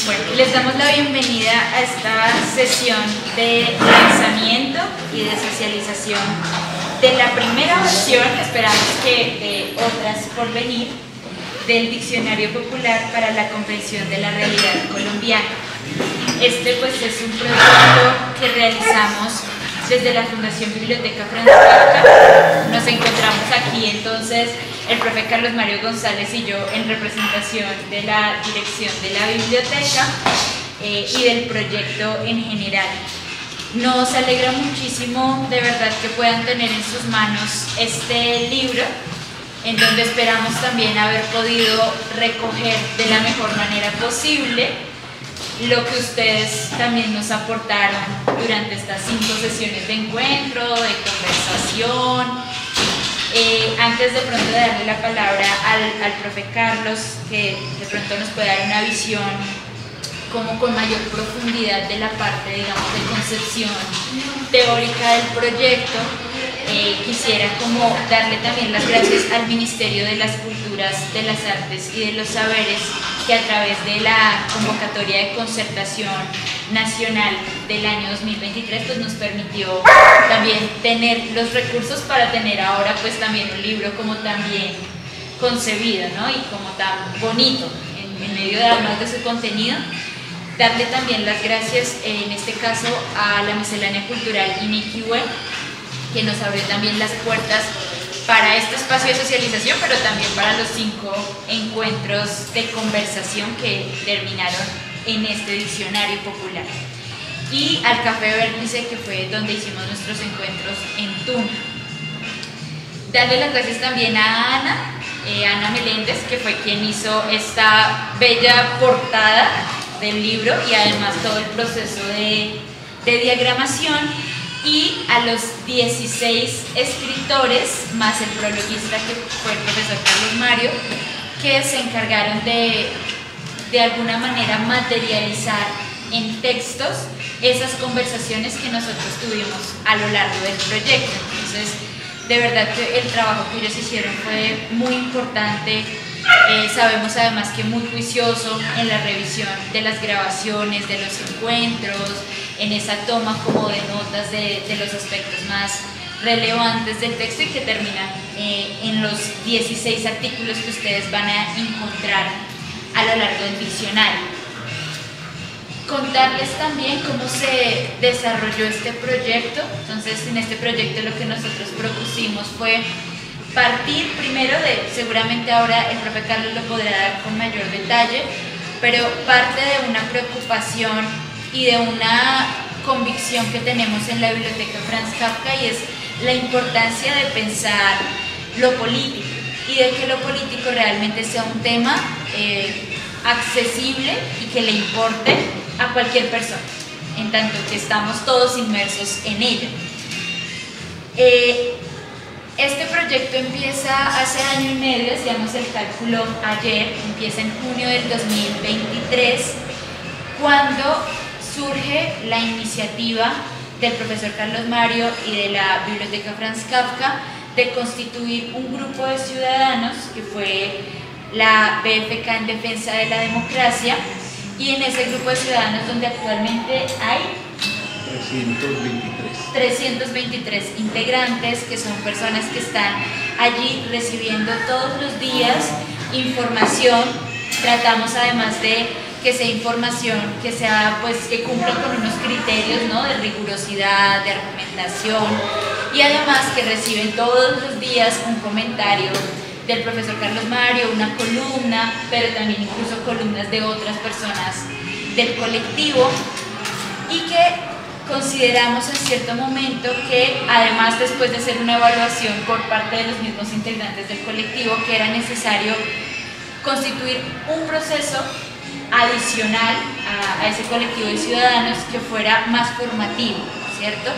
Bueno, les damos la bienvenida a esta sesión de lanzamiento y de socialización de la primera versión, esperamos que de otras por venir, del Diccionario Popular para la Comprensión de la Realidad Colombiana. Este pues es un proyecto que realizamos desde la Fundación Biblioteca Franz Kafka. Nos encontramos aquí entonces el profe Carlos Mario González y yo en representación de la dirección de la biblioteca y del proyecto en general. Nos alegra muchísimo de verdad que puedan tener en sus manos este libro, en donde esperamos también haber podido recoger de la mejor manera posible lo que ustedes también nos aportaron durante estas 5 sesiones de encuentro, de conversación. Antes de pronto de darle la palabra al profe Carlos, que de pronto nos puede dar una visión como con mayor profundidad de la parte, digamos, de concepción teórica del proyecto, quisiera como darle también las gracias al Ministerio de las Culturas, de las Artes y de los Saberes, que a través de la convocatoria de concertación nacional del año 2023 pues nos permitió también tener los recursos para tener ahora pues también un libro como tan bien concebido, ¿no? Y como tan bonito en medio de además de su contenido. Darle también las gracias en este caso a la Miscelánea Cultural Iniquihue, que nos abrió también las puertas para este espacio de socialización, pero también para los 5 encuentros de conversación que terminaron en este diccionario popular. Y al Café Vértice, que fue donde hicimos nuestros encuentros en Tuna. Darle las gracias también a Ana Meléndez, que fue quien hizo esta bella portada del libro y además todo el proceso de diagramación, y a los 16 escritores, más el prologuista que fue el profesor Carlos Mario, que se encargaron de alguna manera materializar en textos esas conversaciones que nosotros tuvimos a lo largo del proyecto. Entonces, de verdad que el trabajo que ellos hicieron fue muy importante. Sabemos además que muy juicioso en la revisión de las grabaciones, de los encuentros, en esa toma como de notas de los aspectos más relevantes del texto, y que terminan en los 16 artículos que ustedes van a encontrar a lo largo del diccionario. Contarles también cómo se desarrolló este proyecto. Entonces, en este proyecto lo que nosotros propusimos fue partir primero de, seguramente ahora el profe Carlos lo podrá dar con mayor detalle, pero parte de una preocupación y de una convicción que tenemos en la Biblioteca Franz Kafka, y es la importancia de pensar lo político y de que lo político realmente sea un tema accesible y que le importe a cualquier persona, en tanto que estamos todos inmersos en ella. Este proyecto empieza hace año y medio, hacíamos el cálculo ayer, empieza en junio del 2023, cuando surge la iniciativa del profesor Carlos Mario y de la Biblioteca Franz Kafka de constituir un grupo de ciudadanos que fue la BFK en Defensa de la Democracia, y en ese grupo de ciudadanos donde actualmente hay 323 integrantes, que son personas que están allí recibiendo todos los días información. Tratamos además de que sea información que sea pues que cumpla con unos criterios, ¿no?, de rigurosidad, de argumentación, y además que reciben todos los días un comentario del profesor Carlos Mario, una columna, pero también incluso columnas de otras personas del colectivo, y que consideramos en cierto momento que, además, después de hacer una evaluación por parte de los mismos integrantes del colectivo, que era necesario constituir un proceso adicional a ese colectivo de ciudadanos que fuera más formativo, ¿cierto?,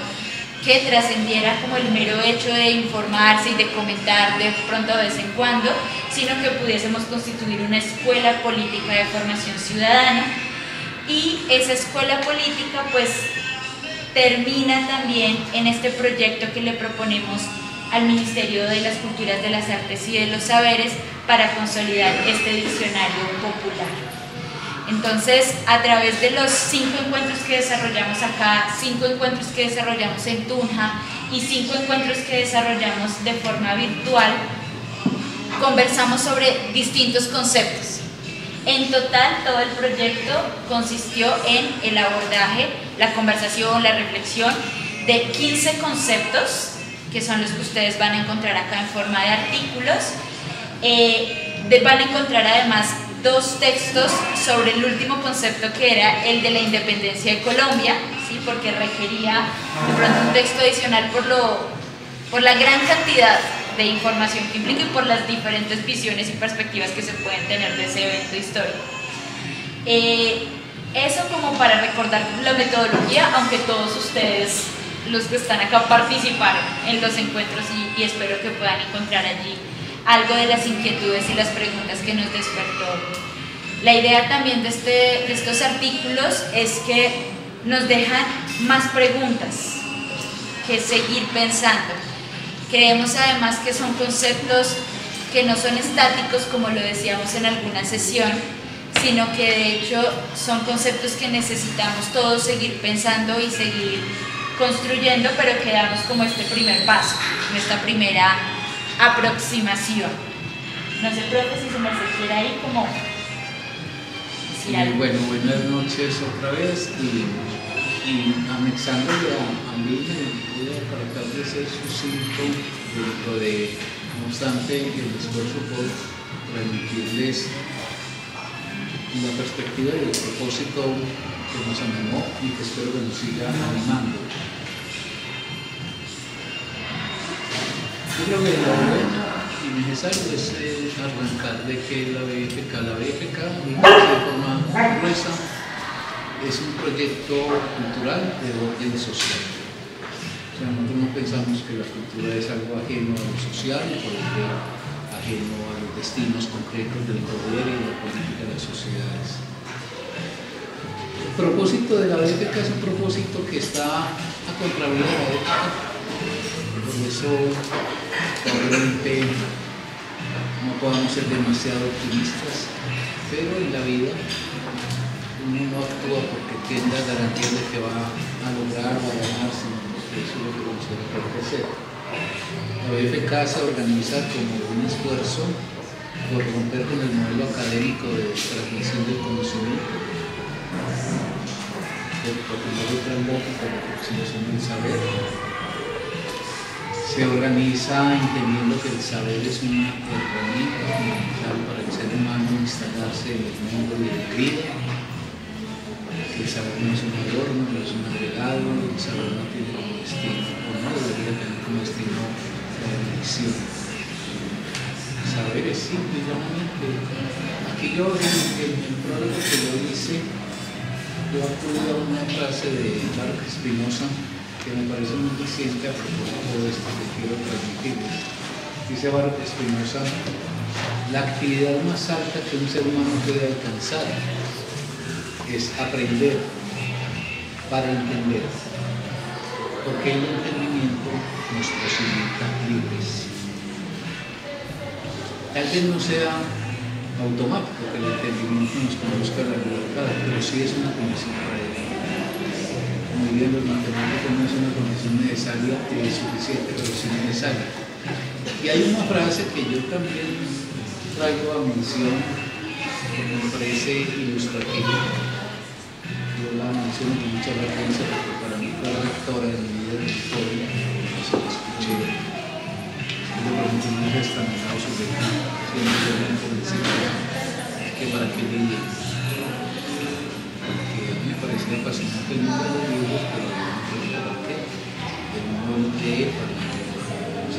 que trascendiera como el mero hecho de informarse y de comentar de pronto de vez en cuando, sino que pudiésemos constituir una escuela política de formación ciudadana. Y esa escuela política pues termina también en este proyecto que le proponemos al Ministerio de las Culturas, de las Artes y de los Saberes para consolidar este diccionario popular. Entonces, a través de los 5 encuentros que desarrollamos acá, 5 encuentros que desarrollamos en Tunja y 5 encuentros que desarrollamos de forma virtual, conversamos sobre distintos conceptos. En total, todo el proyecto consistió en el abordaje, la conversación, la reflexión de 15 conceptos, que son los que ustedes van a encontrar acá en forma de artículos. Van a encontrar además 2 textos sobre el último concepto, que era el de la independencia de Colombia, ¿sí? Porque requería de pronto un texto adicional por la gran cantidad de información que implica y por las diferentes visiones y perspectivas que se pueden tener de ese evento histórico. Eso como para recordar la metodología, aunque todos ustedes, los que están acá, participaron en los encuentros y espero que puedan encontrar allí algo de las inquietudes y las preguntas que nos despertó. La idea también de estos artículos es que nos dejan más preguntas que seguir pensando. Creemos además que son conceptos que no son estáticos, como lo decíamos en alguna sesión, sino que de hecho son conceptos que necesitamos todos seguir pensando y seguir construyendo, pero que damos como este primer paso, esta primera aproximación. No sé, profe, si se me quiere ahí como decir algo. Bueno, buenas noches otra vez y anexándole a mí, voy a tratar de ser sucinto dentro de, no obstante, el esfuerzo por transmitirles la perspectiva y el propósito que nos animó y que espero que nos siga animando. Yo creo que lo bueno y necesario es arrancar de que la BFK, de forma gruesa, es un proyecto cultural de orden social. O sea, nosotros no pensamos que la cultura es algo ajeno a lo social, ajeno a los destinos concretos del poder y de la política de las sociedades. El propósito de la BFK es un propósito que está a contravía de la época. Por eso, probablemente no podamos ser demasiado optimistas, pero en la vida uno no actúa porque tenga garantías de que va a lograr o a ganar, sino porque eso es lo que vamos a hacer. La BFK se organiza como un esfuerzo por romper con el modelo académico de transmisión del conocimiento, por proponer otra lógica de aproximación del saber. Se organiza entendiendo que el saber es una herramienta fundamental para el ser humano instalarse en el mundo y en la vida. El saber no es un adorno, no es un agregado, el saber no tiene como destino, o no debería tener como destino la elección. El saber es simple y llanamente. Aquí yo, en el prólogo que yo hice, yo acudo a una frase de Baruch Spinoza que me parece muy eficiente a propósito de esto que quiero transmitirles. Dice Baruch Spinoza: la actividad más alta que un ser humano puede alcanzar es aprender para entender, porque el entendimiento nos posibilita libres. Tal vez no sea automático que el entendimiento nos conduzca a la libertad, pero sí es una condición para ello. Muy bien, los matemáticos no es una condición necesaria y suficiente, pero sí necesaria. Y hay una frase que yo también traigo a mención, que me parece ilustrativa. Yo la menciono con mucha frecuencia porque para mí fue la rectora de mi vida de historia, no se la escuché. Yo por ejemplo no es estaminado sobre ti, siempre yo me convencía que para qué leía. Porque a mí me parecía apasionante el mundo de los libros, pero yo no creo para qué. El mundo no lee para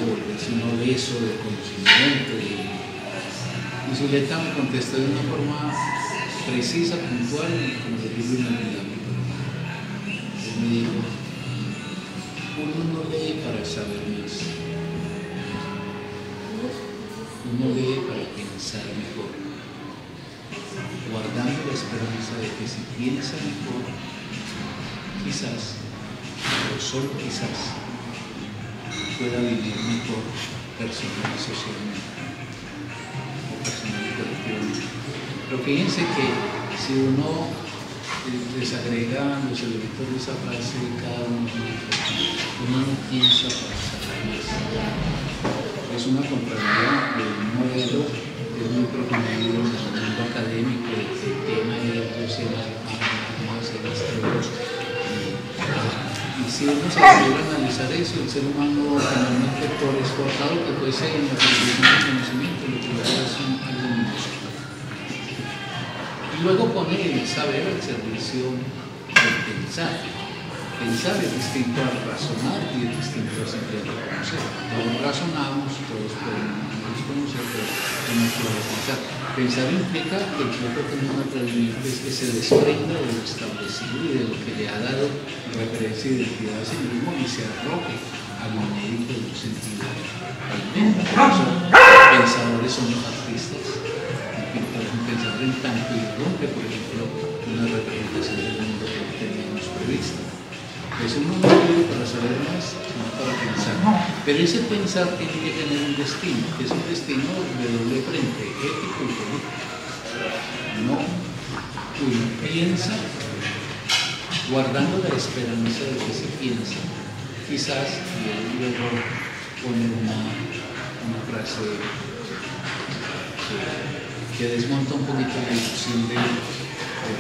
volverse un obeso de conocimiento. Y Zuleta me contestó de una forma precisa, puntual y como le digo inolvidable. Él me dijo: uno no lee para saber más, uno lee para pensar mejor, guardando la esperanza de que si piensa mejor, quizás, o solo quizás, pueda vivir mejor personal y socialmente, o personal y colectivamente. Pero fíjense que Si uno desagrega los elementos de esa frase, cada uno no piensa para saber más. Es una contrariedad de un modelo que es muy profundo en el mundo académico, el tema de y si uno se pudiera analizar eso, el ser humano finalmente por exportado que fuese en la producción del conocimiento, lo que logra es algo minúsculo. Y luego pone el saber al servicio del pensar. Pensar es distinto al razonar y es distinto a simplemente conocer. Todos razonamos, todos podemos conocer, pero no podemos pensar. Pensar implica que el propio fenómeno predominante es que se desprenda de lo establecido y de lo que le ha dado referencia y identidad a sí mismo y se arroje al médico de un sentido alimento. Por eso, pensadores son los artistas. Un pensador en tanto y rompe, por ejemplo, una representación del mundo que teníamos prevista. Es un momento para saber más, no para pensar. Pero ese pensar tiene que tener un destino, que es un destino de doble frente, ético y político. No, uno piensa guardando la esperanza de que se piensa. Quizás, y él luego pone una frase que desmonta un poquito la ilusión de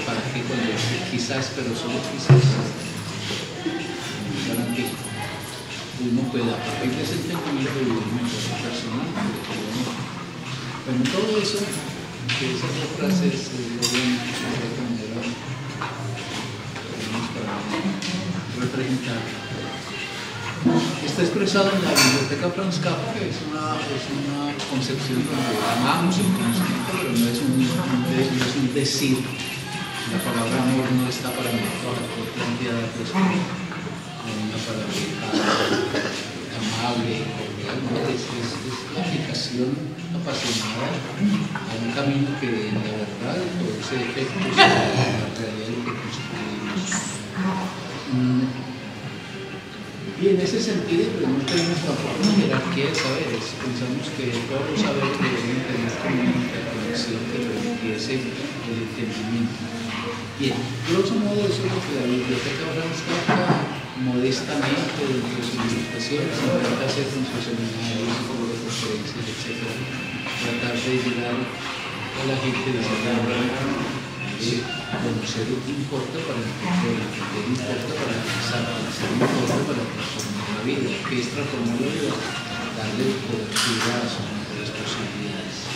para qué cuando dice quizás, pero solo quizás. Uno puede a partir de ese entendimiento vivir una cosa personal, pero en todo eso, que esas dos frases logran de cierta manera para representar. Está expresado en la biblioteca Franz Kafka, que es una concepción donde amamos el conocimiento, pero no es un decir. La palabra amor no está para nosotros por cantidad de personas. Una palabra amable, cordial, ¿no? Es la aplicación apasionada a un camino que en la verdad produce efectos en la realidad de lo que construimos. Y en ese sentido, pues no tenemos tampoco una jerarquía de saberes. Pensamos que todos los saberes deberían tener como una interconexión que permitiese el entendimiento. Bien, grosso modo eso es lo que la biblioteca Franz Kafka modestamente dentro de sus limitaciones intenta hacer con sus seminarios, con las conferencias, etc. Tratar de llegar a la gente de conocer lo que importa para entender importa para pensar, importa para transformar la vida. ¿Qué es transformar la vida? Darle cobertura a sus mejores posibilidades.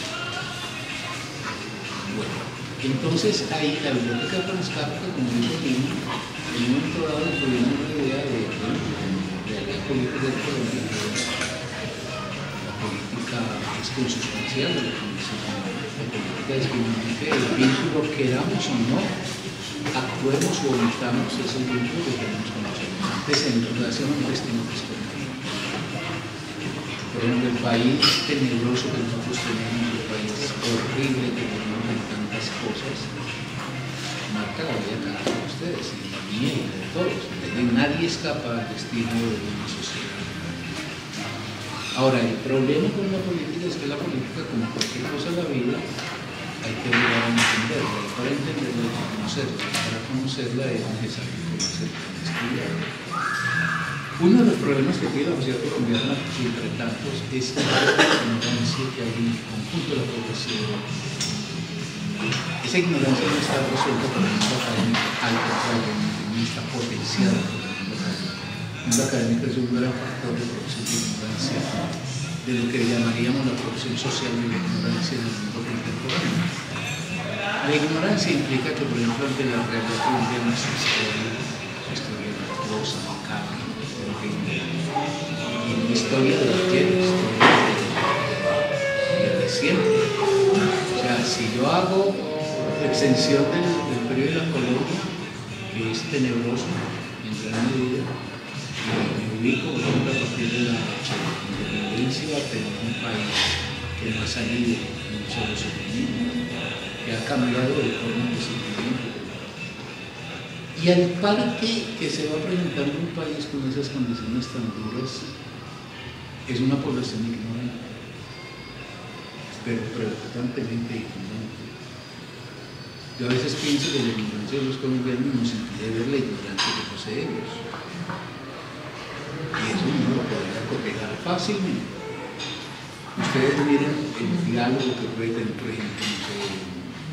Bueno, entonces ahí la biblioteca Franz Kafka, como dijo Lino, en un momento dado tuvimos una idea de la política del Colombia, la política es consustancial de la Comisión, la política discriminante, el vínculo, queramos o no, actuemos o omitamos ese vínculo que tenemos con los habitantes en relación a un destino que es colectivo. Por ejemplo, el país tenebroso que nosotros tenemos, el país horrible que tenemos en tantas cosas, marca la vida de cada uno de ustedes, y la mía y de todos. Nadie escapa al destino de una sociedad. Ahora, el problema con la política es que la política, como cualquier cosa en la vida, hay que llegar a entenderla. Y para entenderla hay que conocerla. Para conocerla es necesario conocerla, estudiarla. Uno de los problemas que tiene la sociedad colombiana, entre tantos, es la ignorancia que hay en el conjunto de la población. Esa ignorancia no está resuelta por el mundo académico, al contrario, no está potenciada por el mundo académico. El mundo académico es un gran factor de producción de ignorancia, de lo que llamaríamos la producción social de la ignorancia en el mundo contemporáneo. La ignorancia implica que, por ejemplo, ante la realidad colombiana, su historia rosa, macabra, y una historia de siempre. O sea, si yo hago extensión del periodo de la colonia, que es tenebroso en gran medida, me ubico, por ejemplo, a partir de la independencia, tenemos un país que no ha salido de un solo sufrimiento, que ha cambiado de forma de sufrimiento. Y al par que se va presentando un país con esas condiciones tan duras, es una población ignorante, pero preocupantemente ignorante. Yo a veces pienso que la ignorancia de los colombianos nos impide ver la ignorancia que poseemos. Y eso no lo podría cotejar fácilmente. Ustedes miren el diálogo que puede tener, por ejemplo,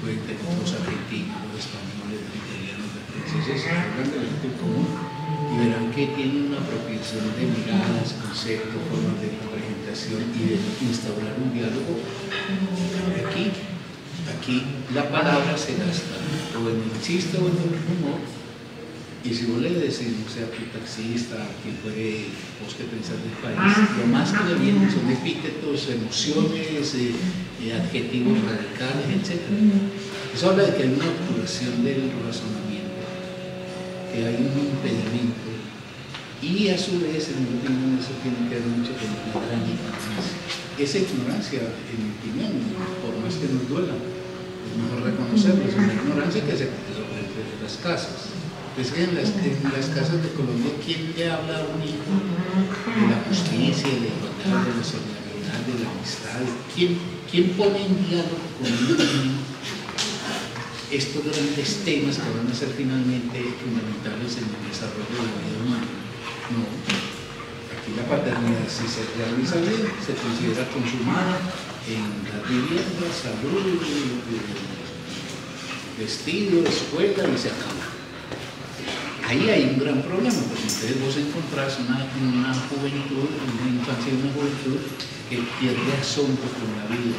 pueden tener los argentinos, los españoles, los italianos, los franceses, hablan de la gente común y verán que tienen una apropiación de miradas, conceptos, formas de representación y de instaurar un diálogo. Aquí la palabra se gasta o en el chiste o en el humor. Y si vos le decís, o sea, tu taxista, quien fue vos que pensás del país, lo más que le vienen son epítetos, emociones, adjetivos radicales, etc. Eso habla de que hay una obturación del razonamiento, que hay un impedimento, y a su vez, en mi opinión, eso tiene que ver mucho con la gran ignorancia. Esa ignorancia, en mi opinión, por más que nos duela, es mejor reconocerlo, es una ignorancia que se sobre las casas. Es que en las casas de Colombia, ¿quién le habla a un hijo de la justicia, de la igualdad, de la solidaridad, de la amistad? ¿Quién pone en diálogo con un niño estos grandes temas que van a ser finalmente fundamentales en el desarrollo de la vida humana? No. Aquí la paternidad, si se realiza bien, se considera consumada en la vivienda, salud, vestido, escuela y se acaba. Ahí hay un gran problema, porque ustedes vos encontrás una juventud, una infancia y una juventud que pierde asombro con la vida,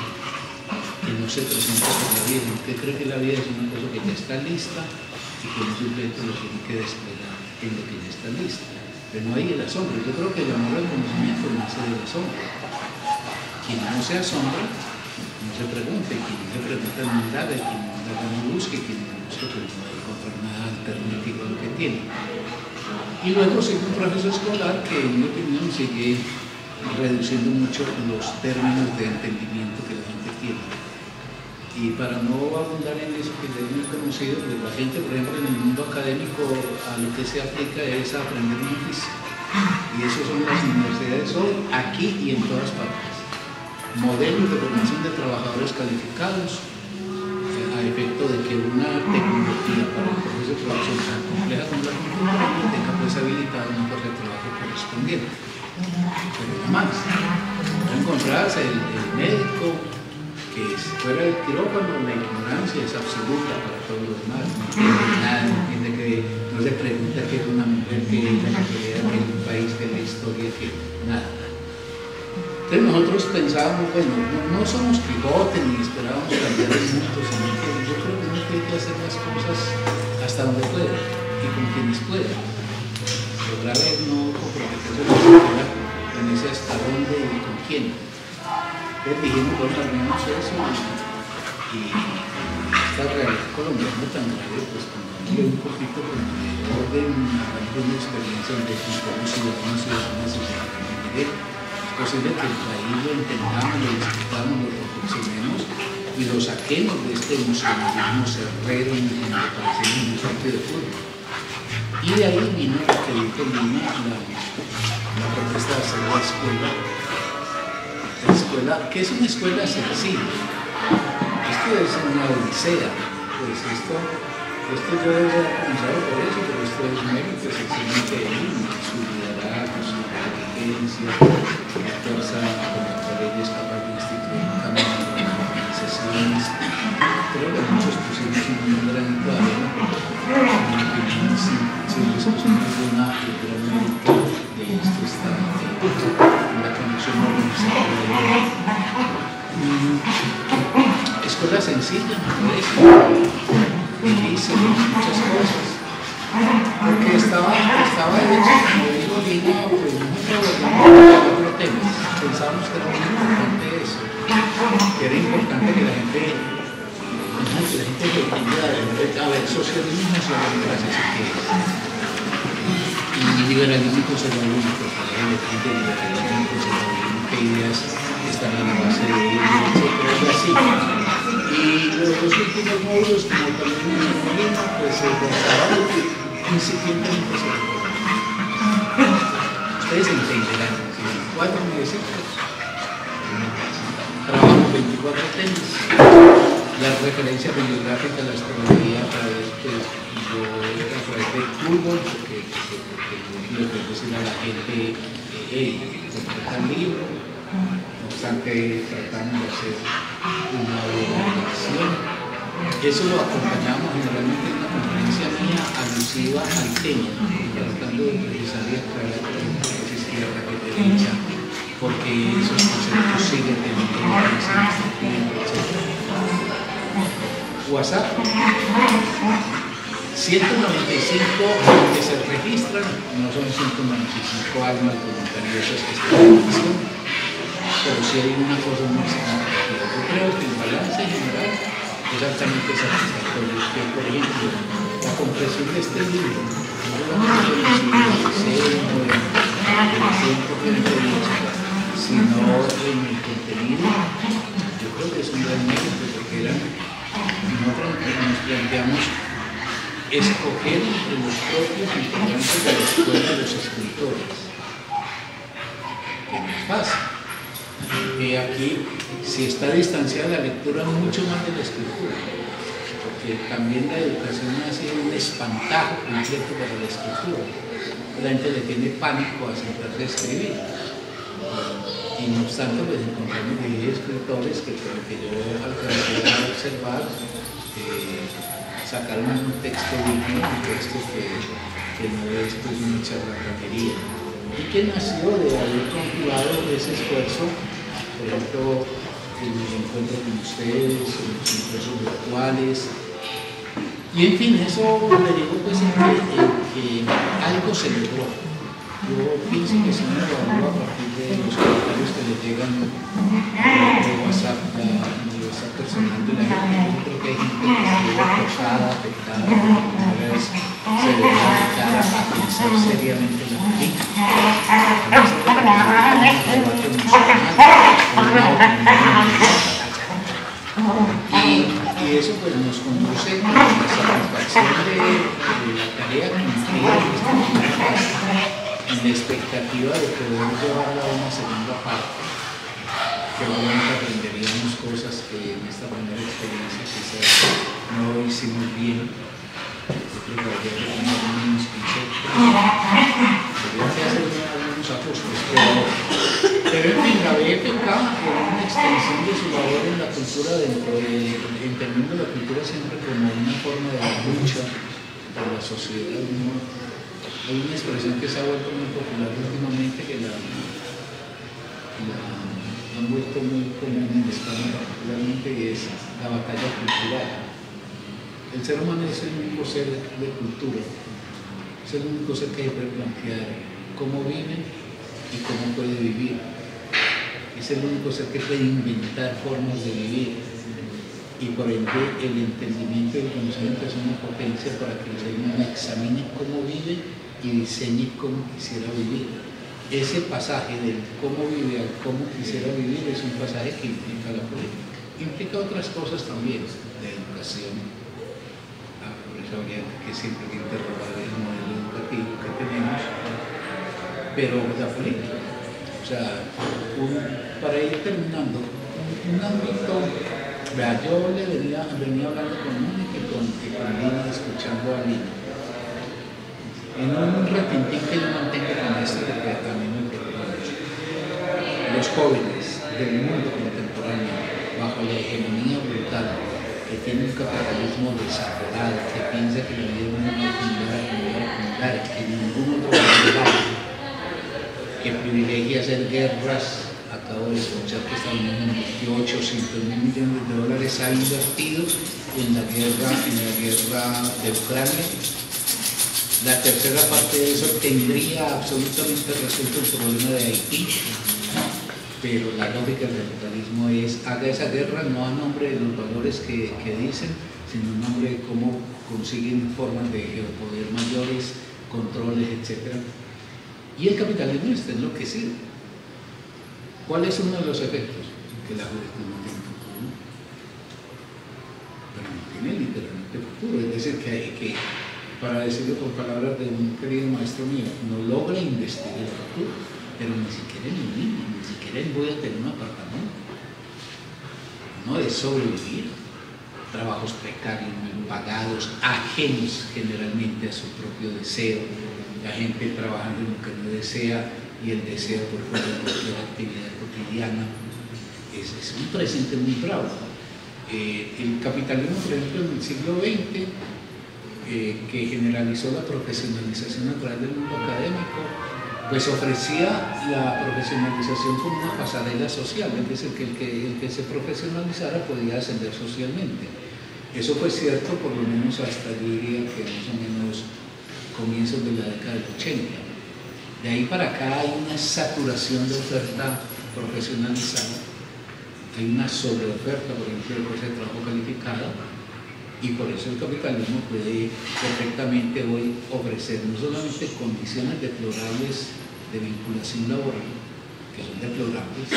que no se presenta con la vida, que cree que la vida es una cosa que ya está lista y que un sujeto lo tiene que desplegar en lo que ya está lista. Pero no hay el asombro. Yo creo que el amor al conocimiento nace del asombro. Quien no se asombra, no se pregunte, quien no se pregunta no indaga, quien no indaga no busque, quien no busca pues no va a encontrar nada alternativo a lo que tiene. Y luego sigue un proceso escolar que en mi opinión sigue reduciendo mucho los términos de entendimiento que la gente tiene. Y para no abundar en eso que ya es muy conocido, pues la gente, por ejemplo, en el mundo académico a lo que se aplica es a aprender un oficio. Y eso son las universidades hoy, aquí y en todas partes. Modelos de formación de trabajadores calificados a efecto de que una tecnología para el proceso de producción tan compleja como la computadora tenga pues habilitada una fuerza de trabajo correspondiente. Pero no más. No encontrarás el médico que fuera del quirófano, la ignorancia es absoluta para todos los demás. No entiende nada, no entiende que no le pregunta que es una mujer, que es la realidad, que es un país, que es la historia, que nada. Entonces nosotros pensábamos, bueno, no somos Quijote ni esperábamos cambiar el mundo, sino que yo creo que uno tiene que hacer las cosas hasta donde pueda y con quienes pueda. Lo grave es no comprometerse en ese hasta dónde y con quién. Entonces dijimos, bueno, al menos eso y esta realidad colombiana tan grave, pues pongámosle un poquito como de orden, alguna experiencia donde como ciudadanos y ciudadanas es posible que el país lo entendamos, lo disfrutamos, lo reflexionemos y lo saquemos de este emocionalismo cerrero en el que nos parecemos un partido de fútbol. Y de ahí vino lo que dijo Lina, la propuesta de hacer la escuela, que es una escuela sencilla. Esto es una odisea, pues esto yo debería haber comenzado por eso, pero esto es mérito sencillamente de Lina, su liderazgo, su inteligencia, la fuerza con la cual ella es capaz de instituir un cambio en las organizaciones. Creo que muchos pusimos un granito de arena, pero en mi opinión sí les pusimos el gran mérito de esto está en la conducción organizativa. Escuela sencilla, me parece, difícil, muchas cosas. Porque estaba hecho, como digo, Lina, pues nosotros cuatro temas. Pensábamos que era muy importante eso, que era importante que la gente entendiera, a ver, socialismo y socialdemocracia, ¿qué es? Y liberalismo y conservadurismo, porque la gente de liberalismo y conservadurismo, qué ideas están a la base de ello, etc. Así. Y los dos últimos módulos, como también mencionó Lina, pues se basaban incipientemente sobre todo. Ustedes entenderán, si en 4 meses trabajamos 24 temas y Las referencias bibliográficas, la astrología a través del fútbol, porque le puedo decir a la gente, hey, completa el libro, no obstante tratamos de hacer una buena lección. Eso lo acompañamos generalmente en una conferencia mía alusiva al tema, tratando de precisar y aclarar que es izquierda, que es derecha, porque esos conceptos siguen teniendo WhatsApp 195 que se registran, no son 195 almas voluntariosas que están en acción, pero sí hay una cosa muy significativa. Yo creo que el balance general es altamente satisfactorio. Por ejemplo, la comprensión de este libro, no solamente del siglo XVI, sino en el contenido, yo creo que es un gran mérito, porque nosotros nos planteamos escoger entre los propios integrantes de la escuela de los escritores, que no es fácil. Aquí, si está distanciada la lectura mucho más de la escritura, porque también la educación ha sido un espantajo completo para la escritura. La gente le tiene pánico a sentarse a escribir. Y no obstante, pues encontramos escritores que por lo que yo alcancé a observar, sacaron un texto digno, un texto que no es pues una charlatanería, y que nació de haber conjugado ese esfuerzo, por ejemplo, en el encuentro con ustedes, en los encuentros virtuales, y en fin, eso le digo pues que algo se logró. Yo pienso que si uno lo evalúa a partir de los comentarios que le llegan de WhatsApp, personal de la gente, yo creo que hay gente que estuvo acosada, afectada, por primera vez se le va a invitar a pensar seriamente en la política, y eso pues nos conduce a la satisfacción de la tarea cumplida en esta primera fase, en la expectativa de poder llevarla a una segunda parte, que obviamente aprenderíamos cosas que en esta primera experiencia quizás no hicimos bien. Yo creo que habría que tener algunos conceptos, habría que hacer algunos ajustes, pero en fin, la BFK era una extensión de su labor en la cultura, entendiendo la cultura siempre como una forma de lucha por la sociedad. Hay una expresión que se ha vuelto muy popular últimamente, que la han vuelto muy común en España particularmente, y es la batalla cultural. El ser humano es el único ser de cultura, es el único ser que puede plantear cómo vive y cómo puede vivir, es el único ser que puede inventar formas de vivir, y por ende el entendimiento y el conocimiento es una potencia para que el ser humano examine cómo vive y diseñe cómo quisiera vivir. Ese pasaje del cómo vive al cómo quisiera vivir es un pasaje que implica la política. Implica otras cosas también, de educación. Por eso habría que siempre interrogar el modelo educativo que tenemos, pero la política. O sea, para ir terminando, un ámbito. Vea, yo le venía hablando con Mónica y con Lina, escuchando a Lina. En un retintín que yo mantengo con esto, que también me preocupa mucho. Los jóvenes del mundo contemporáneo, bajo la hegemonía brutal, que tiene un capitalismo desaforado, que piensa que la vida es una acumular, que ningún otro lugar, que privilegia hacer guerras. Acabo de escuchar que Estados Unidos invirtió $800.000 millones, ha invertido en la guerra de Ucrania. La tercera parte de eso tendría absolutamente resuelto el problema de Haití, pero la lógica del capitalismo es: haga esa guerra no a nombre de los valores que dicen, sino a nombre de cómo consiguen formas de geopoder mayores, controles, etc. Y el capitalismo está enloquecido. ¿Cuál es uno de los efectos? Que la juventud no tiene futuro, pero no tiene literalmente futuro. Es decir, que para decirlo con palabras de un querido maestro mío, no logra investigar el futuro, pero ni siquiera en el mismo, ni siquiera en voy a tener un apartamento. No es sobrevivir. trabajos precarios, mal pagados, ajenos generalmente a su propio deseo, la gente trabajando en lo que no desea y el deseo por fuera de cualquier actividad cotidiana. Es un presente muy bravo. El capitalismo, por ejemplo, en el siglo XX, que generalizó la profesionalización natural del mundo académico, pues ofrecía la profesionalización como una pasarela social, es decir, que el que se profesionalizara podía ascender socialmente. Eso fue cierto por lo menos hasta, yo diría que más o menos comienzos de la década del 80. De ahí para acá hay una saturación de oferta profesionalizada, hay una sobreoferta, por ejemplo, de fuerza de trabajo calificada, y por eso el capitalismo puede perfectamente hoy ofrecer no solamente condiciones deplorables de vinculación laboral, que son deplorables.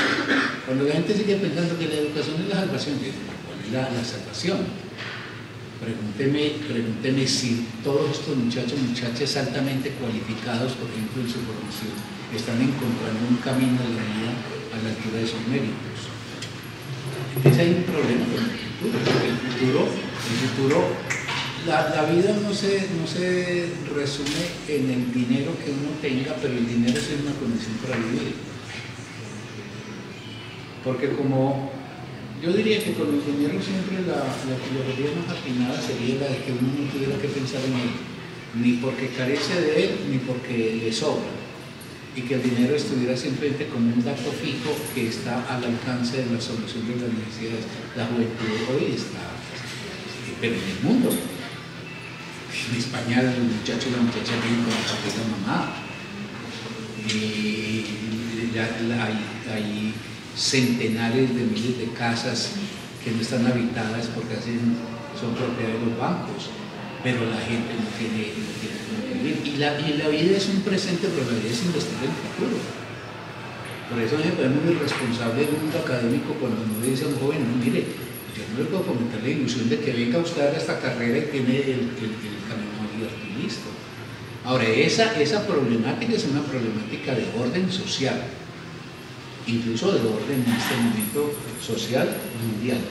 Cuando la gente sigue pensando que la educación es la salvación, ¿cuál es la salvación? Pregúnteme si todos estos muchachos, muchachas altamente cualificados, por ejemplo, en su formación, están encontrando un camino de la vida a la altura de sus méritos. Entonces hay un problema con el futuro, porque el futuro, la vida no se resume en el dinero que uno tenga, pero el dinero es una condición para vivir. Porque como yo diría que con el dinero siempre la filosofía más afinada sería la de que uno no tuviera que pensar en él, ni porque carece de él, ni porque le sobra, y que el dinero estuviera simplemente como un dato fijo que está al alcance de la solución de las necesidades. La juventud hoy está, pero en el mundo. En España el muchacho y la muchacha viven con el papá y la mamá. Y hay centenares de miles de casas que no están habitadas porque así son propiedad de los bancos, pero la gente no tiene cómo vivir. Y la vida es un presente, pero la vida es investigar el futuro. Por eso es muy responsable del mundo académico cuando uno le dice a un joven, no, mire, yo no le puedo comentar la ilusión de que venga usted a esta carrera y tiene el camino abierto y listo. Ahora, esa problemática es una problemática de orden social, incluso de orden en este momento social mundial.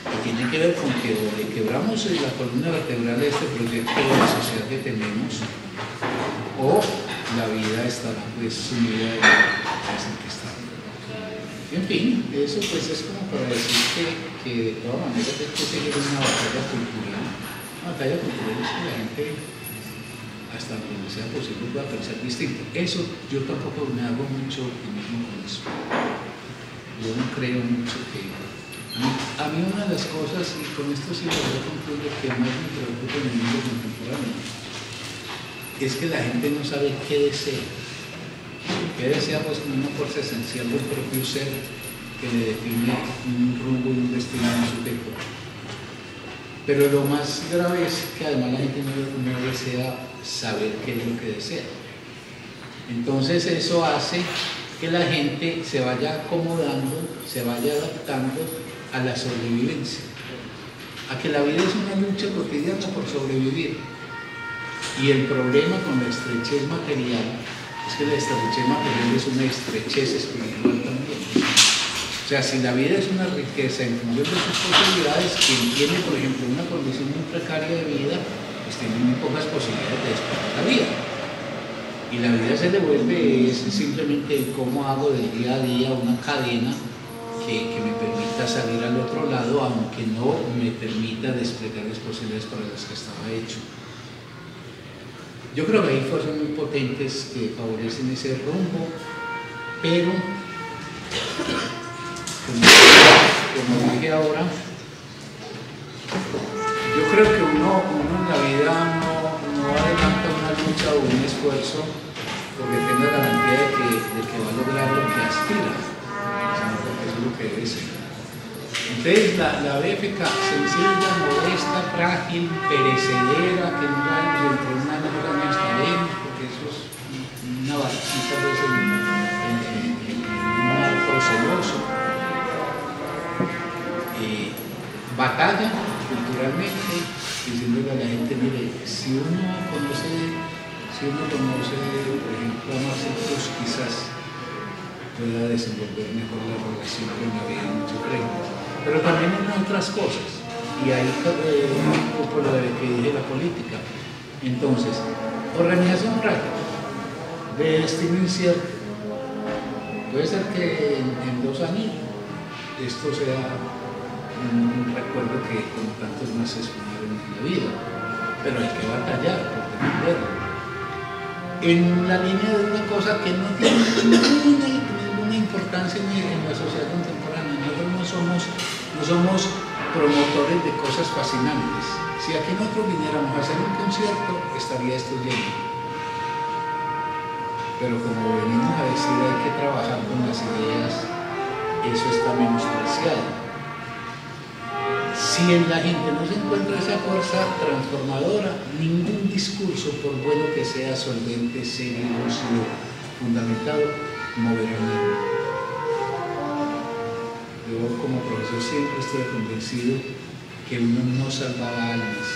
Y tiene que ver con que o le quebramos la columna vertebral de este proyecto de la sociedad que tenemos, o la vida estará pues sumida en el que está. En fin, eso pues es como para decir que de todas maneras hay que seguir una batalla cultural. Una batalla cultural es que la gente, hasta donde sea posible, pueda pensar distinto. Eso yo tampoco me hago mucho optimismo con eso. Yo no creo mucho que... A mí una de las cosas, y con esto sí lo voy a concluir, que más me preocupa en el mundo contemporáneo, es que la gente no sabe qué desea. ¿Qué desea? Pues como una fuerza esencial del propio ser que le define un rumbo y un destino en su tiempo. Pero lo más grave es que además la gente no desea saber qué es lo que desea. Entonces eso hace que la gente se vaya acomodando, se vaya adaptando a la sobrevivencia, a que la vida es una lucha cotidiana por sobrevivir. Y el problema con la estrechez material es que la estrechez material es una estrechez espiritual también. O sea, si la vida es una riqueza en función de sus posibilidades, quien tiene, por ejemplo, una condición muy precaria de vida, pues tiene muy pocas posibilidades de despertar la vida. Y la vida se le vuelve simplemente cómo hago del día a día una cadena que me permita salir al otro lado, aunque no me permita desplegar las posibilidades para las que estaba hecho. Yo creo que hay fuerzas muy potentes que favorecen ese rumbo, pero como dije ahora, yo creo que uno en la vida no adelanta una lucha o un esfuerzo porque tenga garantía de que va a lograr lo que aspira, sino porque eso es lo que debe ser. Entonces la BFK, sencilla, modesta, frágil, perecedera, que no hay dentro de un año no estaremos, porque eso es una barquita pues, en un mar proceloso. Batalla culturalmente, diciéndole a la gente, mire, si uno conoce, por ejemplo, a Marcos, quizás pueda desenvolver mejor la relación con la vida en muchos créditos, pero también en otras cosas. y ahí un poco lo de que dije la política. Entonces, organización práctica de destino incierto. Puede ser que en 2 años esto sea un recuerdo que como tantos más se sumaron en la vida, pero hay que batallar por defenderlo. En la línea de una cosa que no tiene ninguna importancia en la sociedad contemporánea. Nosotros no somos promotores de cosas fascinantes. Si aquí nosotros viniéramos a hacer un concierto, estaría esto lleno. Pero como venimos a decir hay que trabajar con las ideas, eso está menospreciado. Si en la gente no se encuentra esa fuerza transformadora, ningún discurso, por bueno que sea, solvente, serio, lúcido, fundamentado, moverá nada. Yo como profesor siempre estoy convencido que uno no salvaba almas,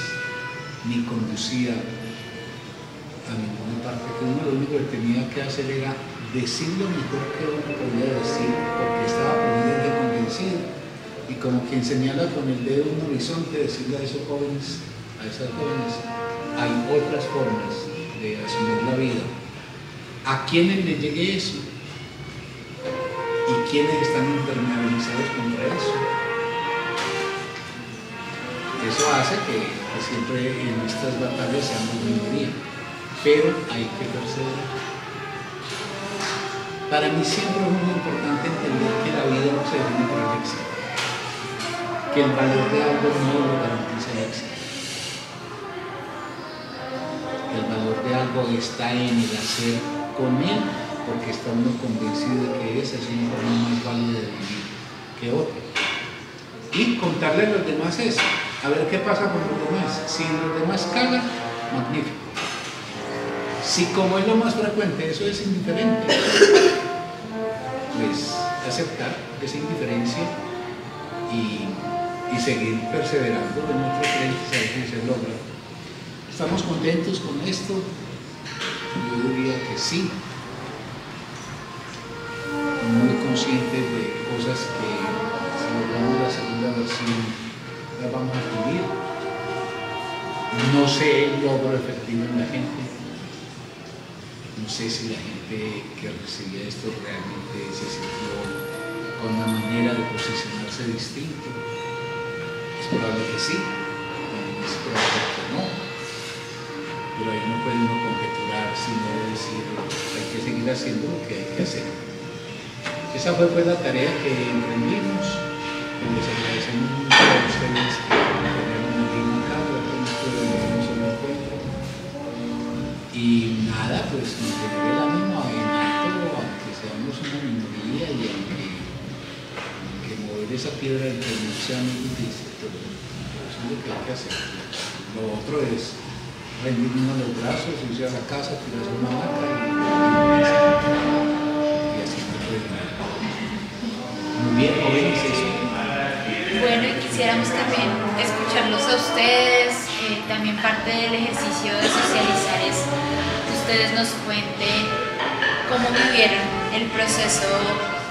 ni conducía a ninguna parte, que uno lo único que tenía que hacer era decir lo mejor que uno podía decir, porque estaba profundamente convencido. Y como quien señala con el dedo un horizonte, decirle a esos jóvenes, a esas jóvenes, hay otras formas de asumir la vida. ¿A quiénes les llegue eso? ¿Y quiénes están impermeabilizados contra eso? Eso hace que siempre en estas batallas seamos minoría, pero hay que perseverar. Para mí siempre es muy importante entender que la vida no se define por el éxito, que el valor de algo no lo garantiza el éxito, que el valor de algo está en el hacer con él, porque está uno convencido de que esa es una forma más válida de vivir que otra. Y contarle a los demás eso, a ver qué pasa con los demás. Si los demás cagan, magnífico. Si como es lo más frecuente, eso es indiferente, pues aceptar esa indiferencia y seguir perseverando en nuestro frente, saber que se logra. ¿Estamos contentos con esto? Yo diría que sí. Muy conscientes de cosas que si logramos la segunda versión las vamos a vivir. No sé el logro efectivo en la gente. No sé si la gente que recibía esto realmente se sintió con una manera de posicionarse distinto. Es probable que sí, es probable que no, pero ahí no puede uno conjeturar, sino decir hay que seguir haciendo lo que hay que hacer. Esa fue pues la tarea que emprendimos. Les agradecemos mucho a ustedes que acompañaron aquí en casa, con esto de un encuentro. Y nada, pues mantener el ánimo en alto, aunque seamos una minoría y aunque mover esa piedra entre no sea muy difícil. Eso es lo que hay que hacer. Lo otro es rendirnos los brazos, irse a la casa, tirarse una vaca y así no puede nada. Muy bien, jóvenes, eso. Bueno, y quisiéramos también escucharlos a ustedes. También parte del ejercicio de socializar es que ustedes nos cuenten cómo vivieron el proceso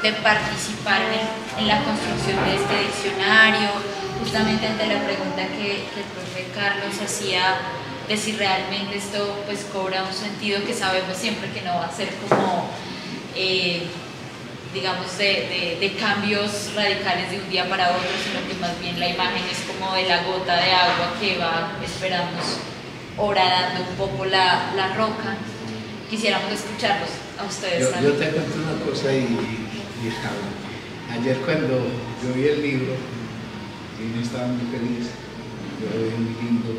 de participar en la construcción de este diccionario, justamente ante la pregunta que el profe Carlos hacía de si realmente esto pues cobra un sentido, que sabemos siempre que no va a ser como digamos de cambios radicales de un día para otro, sino que más bien la imagen es como de la gota de agua que va, esperamos, horadando un poco la roca. Quisiéramos escucharlos a ustedes yo te cuento una cosa y ayer cuando yo vi el libro, me estaba muy feliz, yo lo vi muy lindo,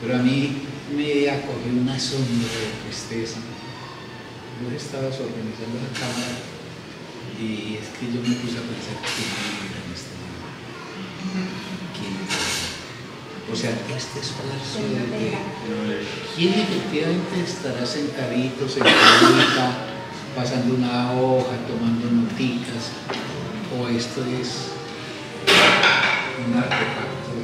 pero a mí me acogió una sombra de tristeza. Yo estaba organizando la cámara y es que yo me puse a pensar quién era en este mundo. ¿Quién es? O sea, este esfuerzo de quién efectivamente estará sentadito, sentadita, pasando una hoja, tomando noticas, o esto es un artefacto,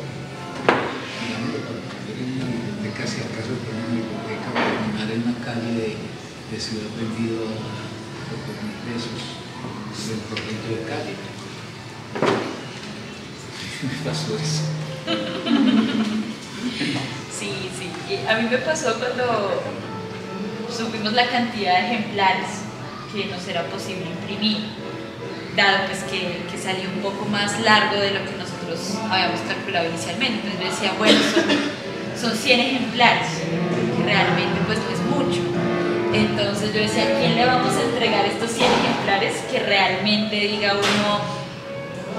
digamos, para poner en una biblioteca, si acaso poner una biblioteca, o terminar en una calle de Ciudad vendido por 2.000 pesos del proyecto de calle. Me pasó eso. a mí me pasó cuando supimos la cantidad de ejemplares que nos era posible imprimir, dado pues que salió un poco más largo de lo que nosotros habíamos calculado inicialmente. Entonces yo decía, bueno, son 100 ejemplares, que realmente pues no es mucho. Entonces yo decía, ¿a quién le vamos a entregar estos 100 ejemplares que realmente diga uno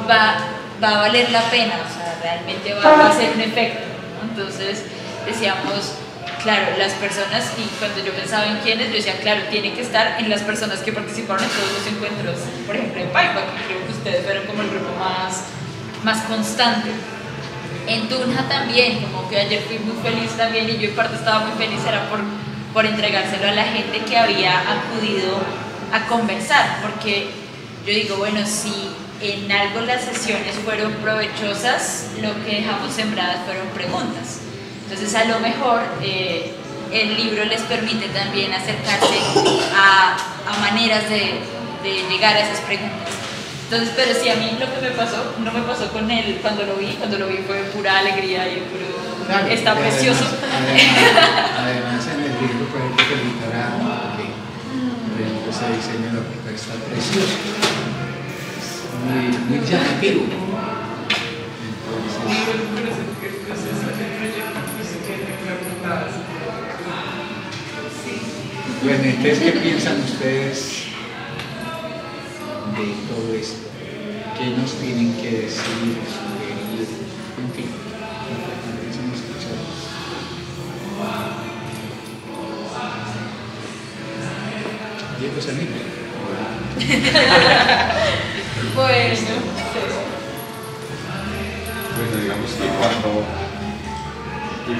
va a valer la pena? O sea, realmente va a hacer un efecto, ¿no? Entonces decíamos, claro, las personas, y cuando yo pensaba en quiénes, yo decía, claro, tiene que estar en las personas que participaron en todos los encuentros, por ejemplo en Paipa, que creo que ustedes fueron como el grupo más constante. En Tunja también, como que ayer fui muy feliz también, y yo en parte estaba muy feliz, era por entregárselo a la gente que había acudido a conversar, porque yo digo, bueno, si en algo las sesiones fueron provechosas, lo que dejamos sembradas fueron preguntas. Entonces a lo mejor el libro les permite también acercarse a maneras de llegar a esas preguntas. Entonces, pero sí, a mí lo que me pasó, no me pasó con él cuando lo vi fue pura alegría y puro, claro, está precioso. Además en el libro, por ejemplo, que literal, ese diseño de la puerta está precioso, muy llamativo. Bueno, entonces, ¿qué piensan ustedes de todo esto? ¿Qué nos tienen que decir, sugerir? En fin, empezamos a escuchar. Diego Sanito. Bueno, digamos que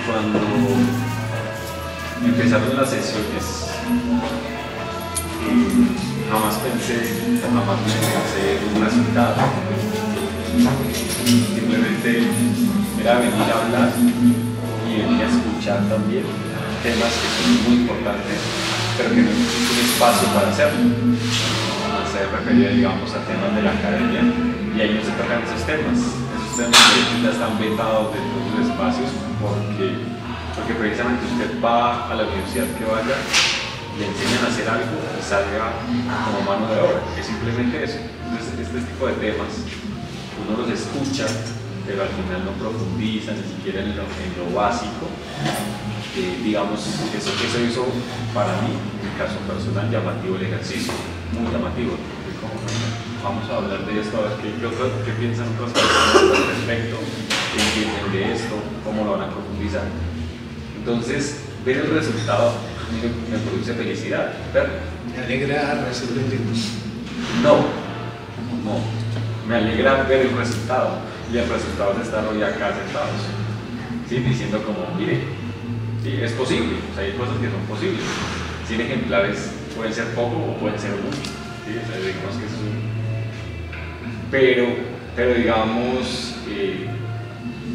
cuando empezaron las sesiones, jamás me hacer un resultado. Simplemente era venir a hablar y venir a escuchar también temas que son muy importantes, pero que no existe un espacio para hacerlo. Se refería, digamos, a temas de la academia, y ahí no se tocan esos temas. Esos temas ya están vetados de todos los espacios porque precisamente usted va a la universidad que vaya, le enseñan a hacer algo y salga como mano de obra. Es simplemente eso. Entonces, este tipo de temas uno los escucha, pero al final no profundiza ni siquiera en lo básico. Digamos, eso hizo para mí, en mi caso personal, llamativo el ejercicio, muy llamativo. Vamos a hablar de esto, a ver qué piensan otras personas al respecto, qué entienden de esto, cómo lo van a profundizar. Entonces, ver el resultado me produce felicidad, verlo. ¿Me alegra resolverlos? No, me alegra ver el resultado, y el resultado es estar hoy acá sentados, ¿sí? Diciendo como, mire, sí, es posible, o sea, hay cosas que son posibles. 100 ejemplares pueden ser poco o pueden ser mucho, ¿sí? O sea, digamos que eso es pero digamos,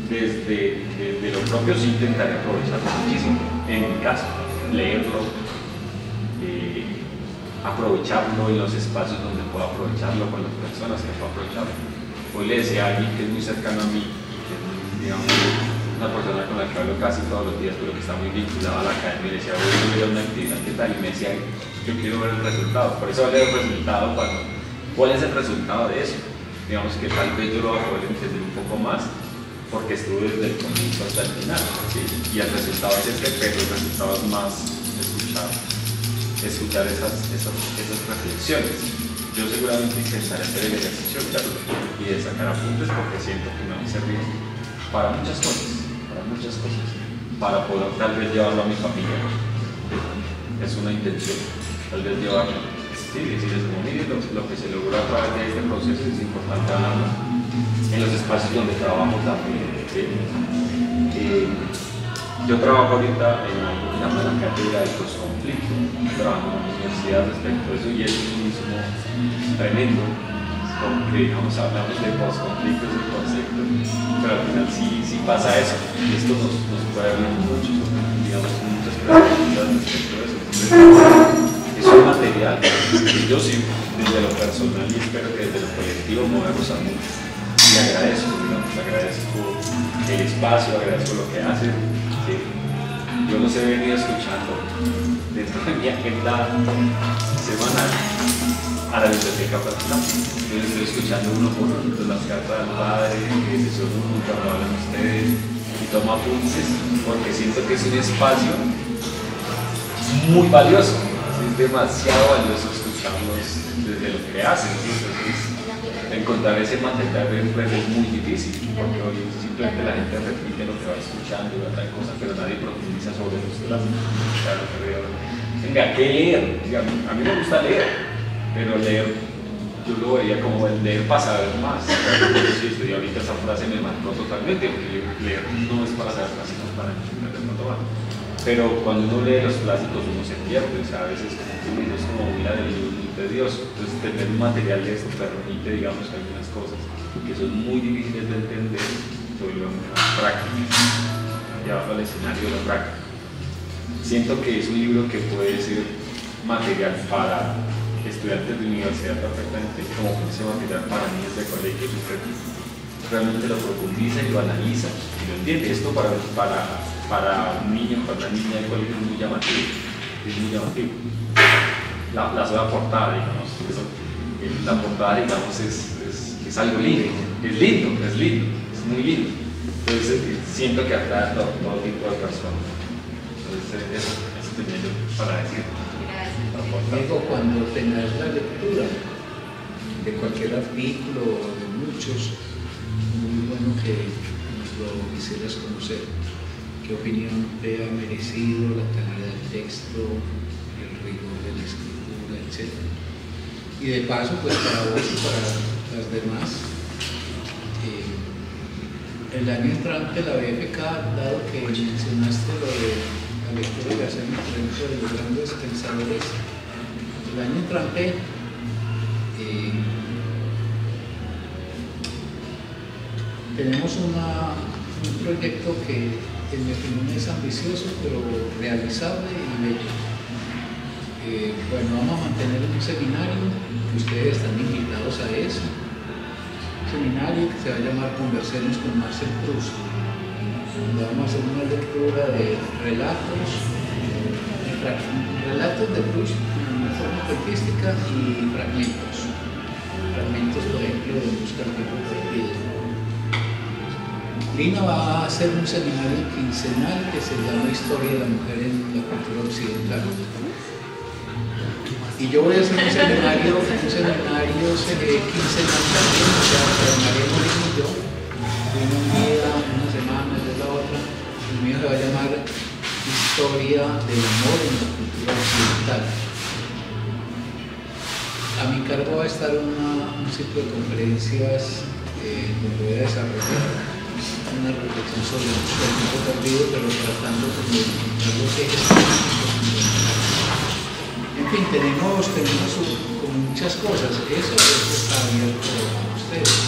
desde lo propio sí intentaré aprovecharlo muchísimo. En mi caso, leerlo, aprovecharlo en los espacios donde puedo aprovecharlo, con las personas que puedo aprovecharlo. Hoy le decía a alguien que es muy cercano a mí, que es, digamos, una persona con la que hablo casi todos los días, pero que está muy vinculada a la academia, y le decía, voy a ver una actividad, ¿qué tal? Y me decía, yo quiero ver el resultado. Por eso hablé del resultado ¿cuál es el resultado de eso? Digamos que tal vez yo lo voy a poder entender un poco más, porque estuve desde el comienzo hasta el final, ¿sí? Y el resultado es pero el resultado es más escuchar esas reflexiones. Yo seguramente intentaré hacer el ejercicio, claro, y de sacar apuntes, porque siento que me va a servir para muchas cosas, para poder tal vez llevarlo a mi familia. Es una intención, tal vez llevarlo. Sí, decirles como, miren, lo que se logró a través de este proceso es importante hablarlo en los espacios donde trabajo también. ¿Sí? Yo trabajo ahorita en la cátedra de posconflicto, trabajo en la universidad respecto a eso, y es un mismo tremendo, porque digamos, hablamos de posconflicto, es el concepto, pero al final sí pasa eso, y esto nos puede abrir mucho, digamos, muchas preguntas respecto a eso. Entonces, es un material que yo sí, desde lo personal, y espero que desde lo colectivo me voy a gozar mucho. Le agradezco el espacio, agradezco lo que hacen, ¿sí? yo los he venido escuchando dentro de mi agenda semanal a la biblioteca personal. Yo estoy escuchando uno por uno las cartas del padre, que son uno cuando hablan ustedes, y tomo apuntes, porque siento que es un espacio muy valioso, es demasiado valioso escucharlos desde lo que hacen. Entonces, encontrar ese material es muy difícil, porque hoy simplemente la gente repite lo que va escuchando y tal cosa, pero nadie profundiza sobre los clásicos. Claro que veo. Venga, ¿qué leer? A mí me gusta leer, pero leer, yo lo veía como el leer para saber más. Y ahorita esa frase me marcó totalmente, porque leer no es para saber más, sino para entender más. Pero cuando uno lee los clásicos uno se pierde, o sea, a veces uno es como mira de muy tedioso. Entonces tener un material de esto permite, digamos, algunas cosas que son muy difíciles de entender sobre la práctica, llevarlo al escenario de la práctica. Siento que es un libro que puede ser material para estudiantes de universidad perfectamente, como ese material para niños de colegio, y usted realmente lo profundiza y lo analiza y lo entiende. Esto para un niño, para una niña de colegio es muy llamativo. Es muy llamativo. La sola portada, digamos, la portada, digamos, es algo lindo. Es lindo, es muy lindo. Entonces siento que atrae a todo tipo de personas. Entonces eso tenía yo para decir. Diego, cuando tengas la lectura de cualquier artículo o de muchos, muy bueno que nos lo quisieras conocer. ¿Qué opinión te ha merecido la calidad del texto, el rigor de la escritura, etcétera? Y de paso, pues para vos y para las demás, el año entrante la BFK, dado que mencionaste lo de la lectura que hacemos dentro de los grandes pensadores, el año entrante tenemos un proyecto que en mi opinión es ambicioso pero realizable y bello. Bueno, vamos a mantener un seminario, que ustedes están invitados a eso, un seminario que se va a llamar Conversemos con Marcel Proust, donde vamos a hacer una lectura de relatos de Proust en forma poetística y fragmentos, por ejemplo, de Buscar el tiempo perdido. Lina va a hacer un seminario quincenal que se llama Historia de la Mujer en la Cultura Occidental. Y yo voy a hacer un seminario quincenal también, o sea, María Molina y yo, un día, una semana, de la otra. El mío se va a llamar Historia del Amor en la Cultura Occidental. A mi cargo va a estar un ciclo de conferencias donde voy a desarrollar una reflexión sobre el tiempo perdido, pero tratando como algo que es. En fin, tenemos como muchas cosas. Eso está abierto a ustedes.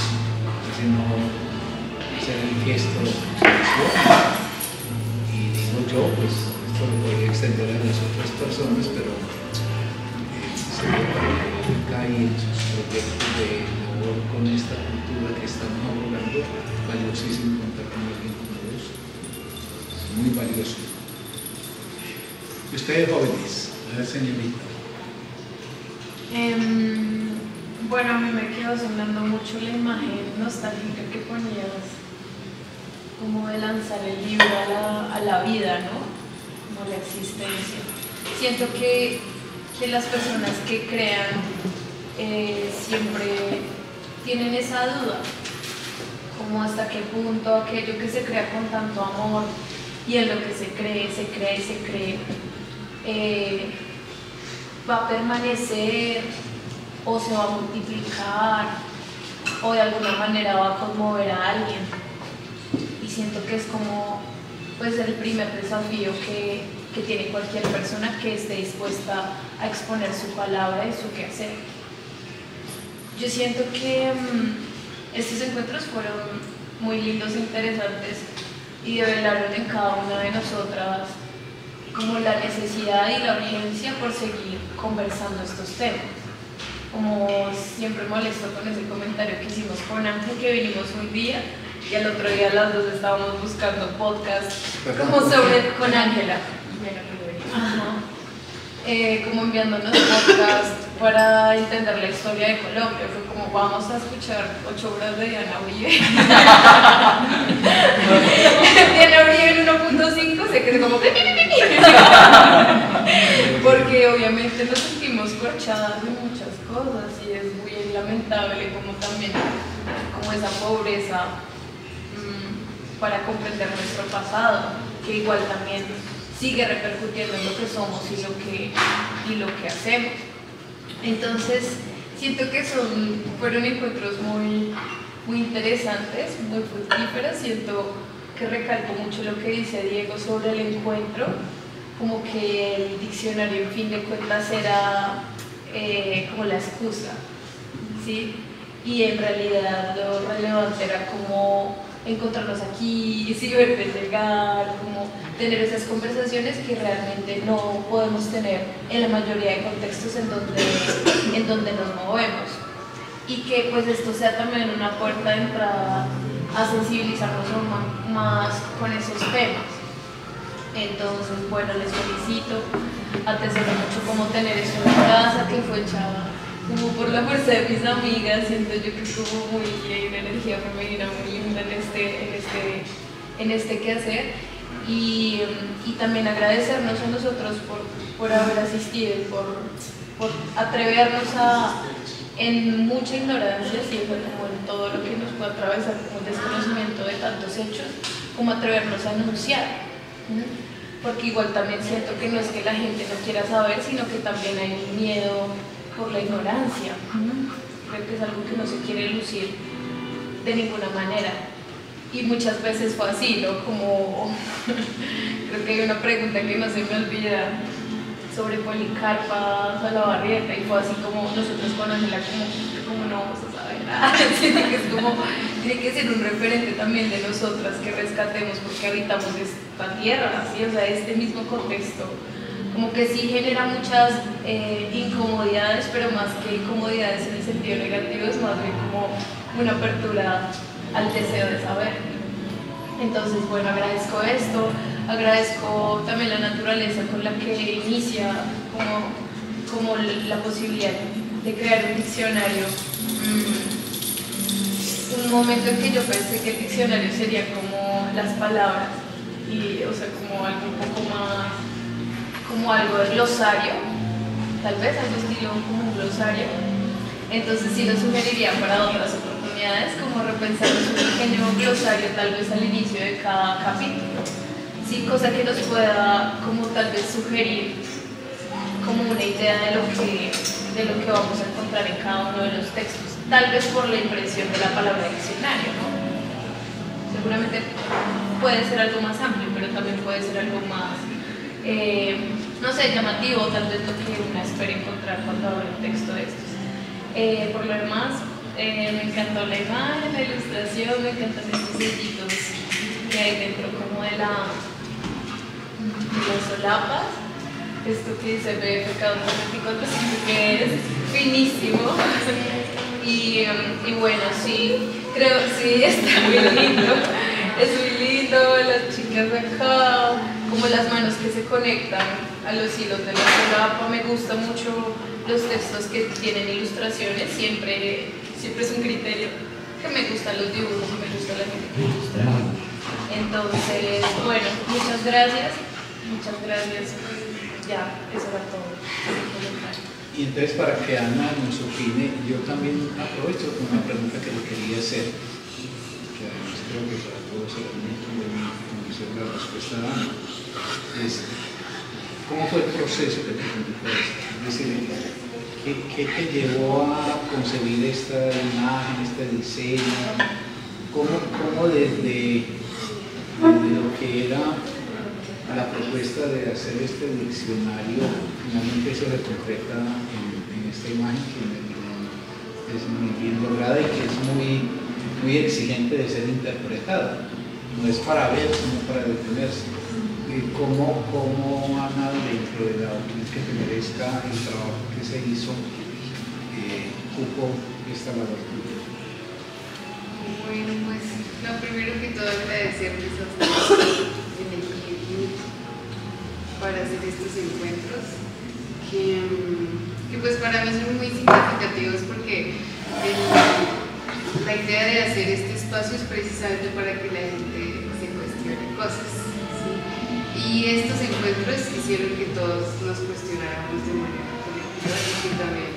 Si no, se manifiesto y digo yo, pues esto lo podría extender a las otras personas, pero sería para que cae en sus proyectos de labor con esta cultura que estamos abordando. Valiosísimo contar con alguien como vos. Es muy valioso. Y ustedes jóvenes, a ver, señorita. Bueno, a mí me quedó sonando mucho la imagen nostálgica que ponías, como de lanzar el libro a la vida, ¿no? Como la existencia. Siento que las personas que crean siempre tienen esa duda, como hasta qué punto aquello que se crea con tanto amor y en lo que se cree, va a permanecer o se va a multiplicar o de alguna manera va a conmover a alguien. Y siento que es como pues el primer desafío que tiene cualquier persona que esté dispuesta a exponer su palabra y su quehacer. Yo siento que estos encuentros fueron muy lindos e interesantes y develaron en cada una de nosotras como la necesidad y la urgencia por seguir conversando estos temas. Como siempre molesto con ese comentario que hicimos con Ángel, que vinimos un día y al otro día las dos estábamos buscando podcast como sobre con Ángela. Ajá. Como enviándonos podcast para entender la historia de Colombia. Fue como, vamos a escuchar 8 horas de Diana Uribe. Diana Uribe en 1.5 se quedó como porque obviamente nos sentimos corchadas de muchas cosas y es muy lamentable como también como esa pobreza para comprender nuestro pasado, que igual también sigue repercutiendo en lo que somos y lo que hacemos. Entonces, siento que fueron encuentros muy, muy interesantes, muy fructíferos. Siento que recalco mucho lo que dice Diego sobre el encuentro, como que el diccionario, en fin de cuentas, era como la excusa, ¿sí? Y en realidad lo relevante era como encontrarnos aquí, sí, verte llegar, como tener esas conversaciones que realmente no podemos tener en la mayoría de contextos en donde nos movemos. Y que pues esto sea también una puerta de entrada a sensibilizarnos más con esos temas. Entonces, bueno, les felicito, atesoro mucho como tener eso en la casa, que fue hecha como por la fuerza de mis amigas. Siento yo que es como hay una energía femenina muy linda en este quehacer, y también agradecernos a nosotros por haber asistido y por atrevernos en mucha ignorancia, siempre como en todo lo que nos puede atravesar como el desconocimiento de tantos hechos, como atrevernos a anunciar. Porque igual también siento que no es que la gente no quiera saber, sino que también hay un miedo por la ignorancia. Creo que es algo que no se quiere lucir de ninguna manera. Y muchas veces fue así, ¿no? Como creo que hay una pregunta que no se me olvida sobre Policarpa Salabarrieta, y fue así como nosotros con Ángela, como no vamos a saber nada. Siento que es como, tiene que ser un referente también de nosotras que rescatemos, porque habitamos esta tierra, ¿sí? O sea, este mismo contexto como que sí genera muchas incomodidades, pero más que incomodidades en el sentido negativo, es más bien como una apertura al deseo de saber. Entonces, bueno, agradezco esto, agradezco también la naturaleza con la que inicia como la posibilidad de crear un diccionario. Un momento en que yo pensé que el diccionario sería como las palabras, y, o sea, como algo un poco más, como algo de glosario, tal vez algo estilo como un glosario. Entonces sí lo sugeriría para otras oportunidades, como repensarnos un pequeño glosario tal vez al inicio de cada capítulo, sí, cosa que nos pueda como tal vez sugerir como una idea de lo que vamos a encontrar en cada uno de los textos, tal vez por la impresión de la palabra diccionario, ¿no? Seguramente puede ser algo más amplio, pero también puede ser algo más no sé, llamativo, tal vez lo que uno espera encontrar cuando abre un texto de estos. Por lo demás, me encantó la imagen, la ilustración, me encantan estos sellitos que hay dentro como de las solapas. Esto que dice BFK 24, siento que es finísimo. Y bueno, sí, creo, sí, está muy lindo. Es muy lindo, las chicas de acá, como las manos que se conectan a los hilos de la solapa. Me gusta mucho los textos que tienen ilustraciones, siempre es un criterio, que me gustan los dibujos y me gusta la gente que ilustra. Entonces, bueno, muchas gracias. Ya, eso era todo. Y entonces, para que Ana nos opine, yo también aprovecho con una pregunta que le quería hacer, que además creo que para todos será muy conocer la respuesta de Ana. ¿Cómo fue el proceso que te condujo a esto? Es decir, ¿qué te llevó a concebir esta imagen, este diseño? ¿Cómo desde lo que era la propuesta de hacer este diccionario, finalmente eso se concreta en esta imagen que es muy bien lograda y que es muy exigente de ser interpretada? No es para ver, sino para detenerse. ¿Cómo Ana, dentro de la opinión que te merezca el trabajo que se hizo, cupo esta labor? Bueno, pues lo primero que todo agradecerles a ustedes el equipo para hacer estos encuentros que pues para mí son muy significativos porque la idea de hacer este espacio es precisamente para que la gente se cuestione cosas, ¿sí? Y estos encuentros hicieron que todos nos cuestionáramos de manera colectiva y que también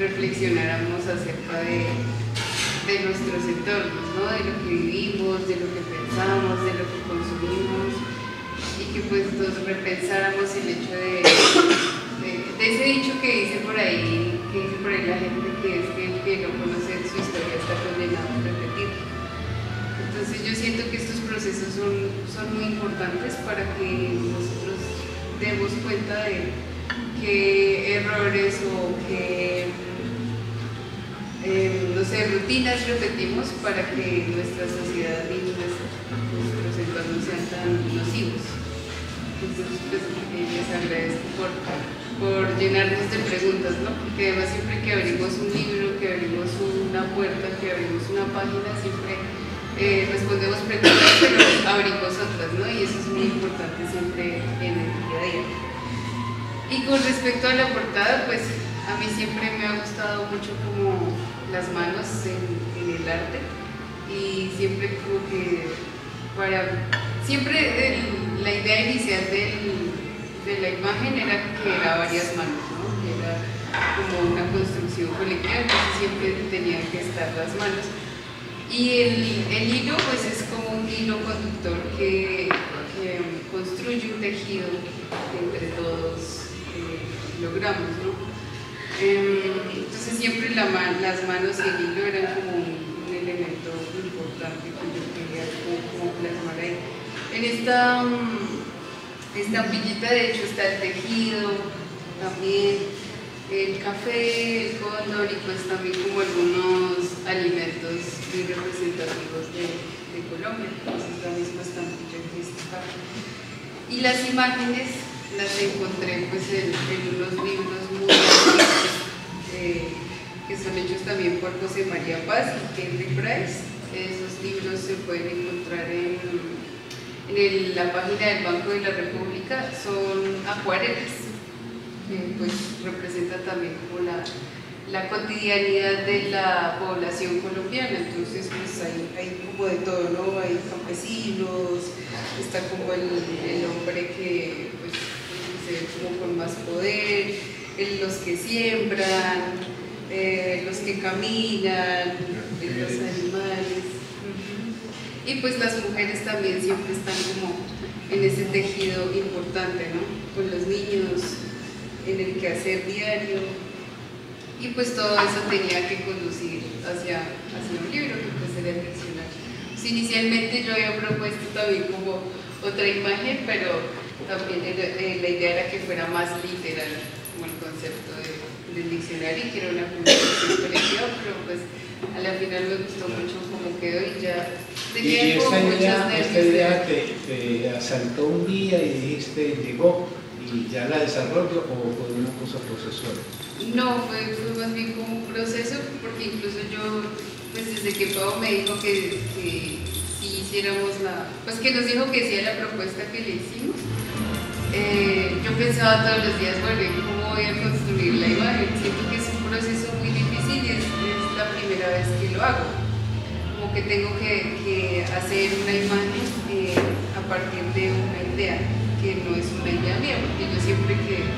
reflexionáramos acerca de nuestros entornos, ¿no? De lo que vivimos, de lo que pensamos, de lo que consumimos, y que pues nos repensáramos el hecho de ese dicho que dice por ahí la gente, que es que el que no conoce su historia está condenado a repetirla. Entonces yo siento que estos procesos son muy importantes para que nosotros demos cuenta de qué errores o qué no sé, rutinas repetimos para que nuestra sociedad y nuestros entornos sean tan nocivos. Entonces, pues, les agradezco por llenarnos de preguntas, ¿no? Porque además siempre que abrimos un libro, que abrimos una puerta, que abrimos una página, siempre respondemos preguntas, pero abrimos otras, ¿no? Y eso es muy importante siempre en el día a día. Y con respecto a la portada, pues a mí siempre me ha gustado mucho como las manos en el arte, y siempre como que la idea inicial de la imagen era que era varias manos, ¿no? Que era como una construcción colectiva, entonces siempre tenían que estar las manos. Y el hilo pues es como un hilo conductor que construye un tejido que entre todos logramos, ¿no? Entonces siempre las manos y el hilo eran como un elemento importante que yo quería como plasmar ahí. En esta estampillita de hecho está el tejido, también el café, el cóndor y pues también como algunos alimentos muy representativos de Colombia. Entonces la misma estampilla que está acá. Y las imágenes las encontré pues en unos libros muy antiguos que son hechos también por José María Paz y Henry Price. Esos libros se pueden encontrar en la página del Banco de la República. Son acuarelas que pues representan también como la cotidianidad de la población colombiana. Entonces pues hay como de todo, ¿no? Hay campesinos, está como el hombre que pues se ve como con más poder, los que siembran, los que caminan, los animales. Y pues las mujeres también siempre están como en ese tejido importante, ¿no? Con los niños, en el quehacer diario. Y pues todo eso tenía que conducir hacia un libro que pues era el diccionario. Pues inicialmente yo había propuesto también como otra imagen, pero también la idea era que fuera más literal, como el concepto del diccionario, y que era una publicación colectiva, pero pues a la final me gustó mucho cómo quedó y ya tenía como muchas nervios. Esta idea te asaltó un día y dijiste, llegó, y ya la desarrollo, o fue una cosa procesual? No, fue más bien como un proceso, porque incluso yo, pues desde que Pau me dijo que si hiciéramos pues que nos dijo que hiciera la propuesta que le hicimos, yo pensaba todos los días, bueno, ¿cómo voy a construir la imagen? Siento que es un proceso muy difícil y es la primera vez que lo hago. Como que tengo que hacer una imagen a partir de una idea, que no es una idea mía, porque yo siempre que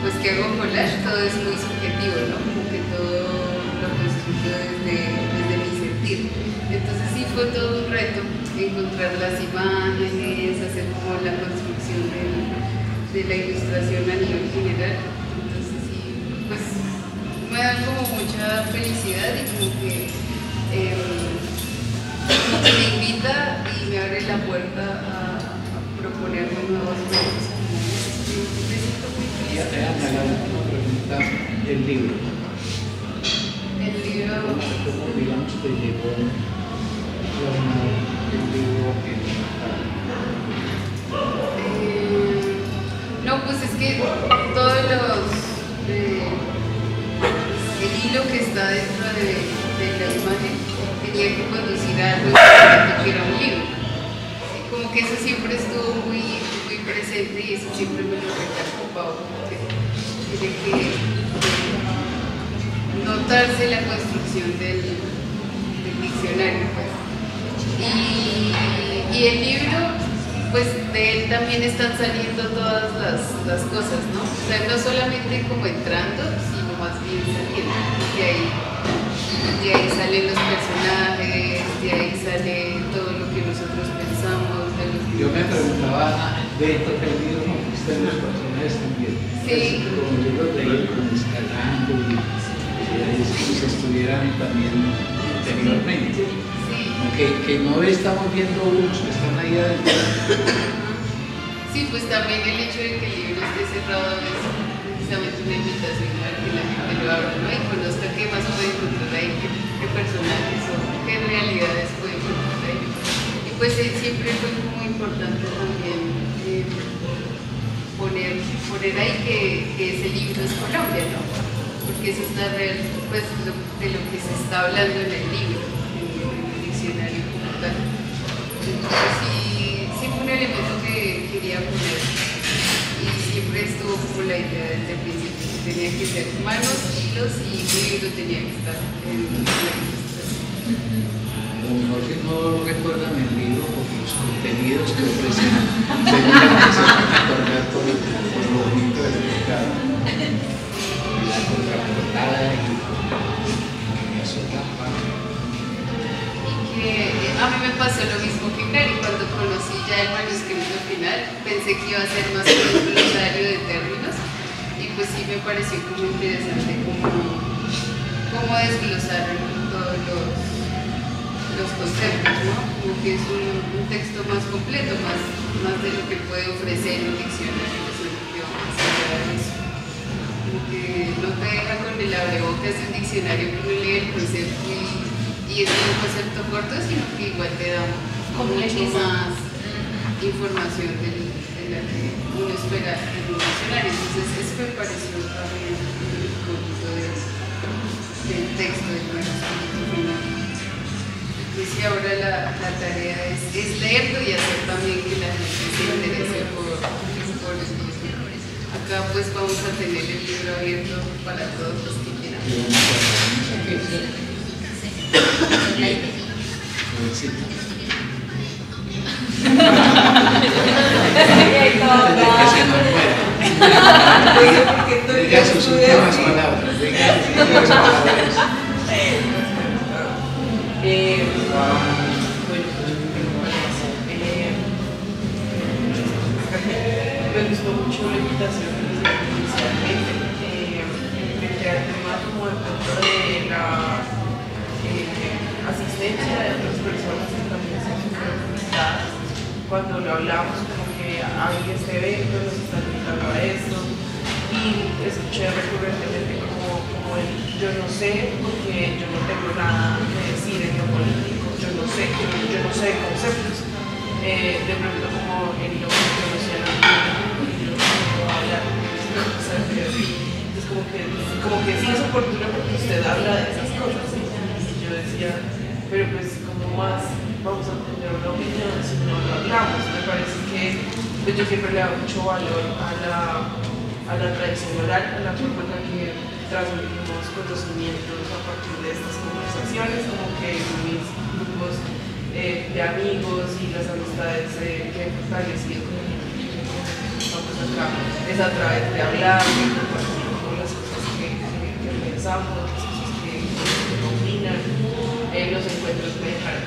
hago collage todo es muy subjetivo, ¿no? Como que todo lo construyo desde mi sentir. Entonces sí fue todo un reto encontrar las imágenes, hacer como la construcción de la ilustración a nivel general. Entonces sí, pues me da como mucha felicidad y como que me invita y me abre la puerta a proponerme nuevos cosas. Ya te hago una pregunta del libro. El libro. ¿Cómo digamos te llegó el libro no, pues es que todos el hilo que está dentro de la imagen tenía que conducir a algo importante que era un libro. ¿Sí? Como que eso siempre estuvo muy, muy presente y eso siempre me lo recalcó Pau, que tiene que notarse la construcción del diccionario. Pues. Y el libro, pues de él también están saliendo todas las cosas, ¿no? O sea, no solamente como entrando, sino más bien saliendo. De ahí salen los personajes, de ahí sale todo lo que nosotros pensamos. Yo me preguntaba, dentro del libro, ¿no? Ustedes los personajes también. Sí. Como yo los leí como escalando y se estuvieran también interiormente. Que no estamos viendo unos que están ahí adentro. Sí, pues también el hecho de que el libro esté cerrado es precisamente una invitación a que la gente lo abra, ¿no? Y conozca qué más puede encontrar ahí, qué personajes o qué realidades puede encontrar ahí. Y pues siempre fue muy importante también poner ahí que ese libro es Colombia, ¿no? Porque eso es la real, pues, de lo que se está hablando en el libro. Como tal. Entonces sí fue un elemento que quería poner y siempre estuvo como la idea desde el principio, que tenía que ser manos, hilos y un libro tenía que estar en la ilustración. A lo mejor que no recuerdan el libro porque los contenidos que ofrecen se acordar por lo bonito del mercado, la contraportada y la solapa. A mí me pasó lo mismo que Cari, cuando conocí ya el manuscrito final, pensé que iba a ser más un glosario de términos y pues sí me pareció como interesante cómo desglosaron todos los conceptos, ¿no? Como que es un texto más completo, más de lo que puede ofrecer un diccionario, sino que va más allá de eso. Como que no te deja con el abrebocas de un diccionario que uno lee el concepto y es un concepto corto, sino que igual te da mucho más información de la que uno espera en un diccionario. Entonces eso me pareció también un poquito del texto del manuscrito final. Entonces sí, ahora la tarea es leerlo y hacer también que la gente se interese por el libro. Acá pues vamos a tener el libro abierto para todos los que quieran. Diga sus últimas palabras. Me gustó mucho la invitación inicialmente. Frente al tema como de pronto de la asistencia de otras personas que también son súper necesitadas. Cuando lo hablamos, como que hay este evento, nos están invitando a esto, y escuché recurrentemente como el yo no sé, porque yo no tengo nada que decir en lo político, yo no sé de conceptos. De pronto, como en lo que conocían a mí, y lo que puedo hablar, entonces, como que sí es oportuno porque usted habla de esas cosas. Yo decía, pero pues como más vamos a tener una opinión si no lo hablamos. Me parece que pues yo siempre le doy mucho valor a la tradición oral, a la forma en la que transmitimos conocimientos a partir de estas conversaciones, como que mis grupos de amigos y las amistades que he fortalecido con estamos acá es a través de hablar, de compartir las cosas que pensamos, las cosas que opinan. Los encuentros me dejaron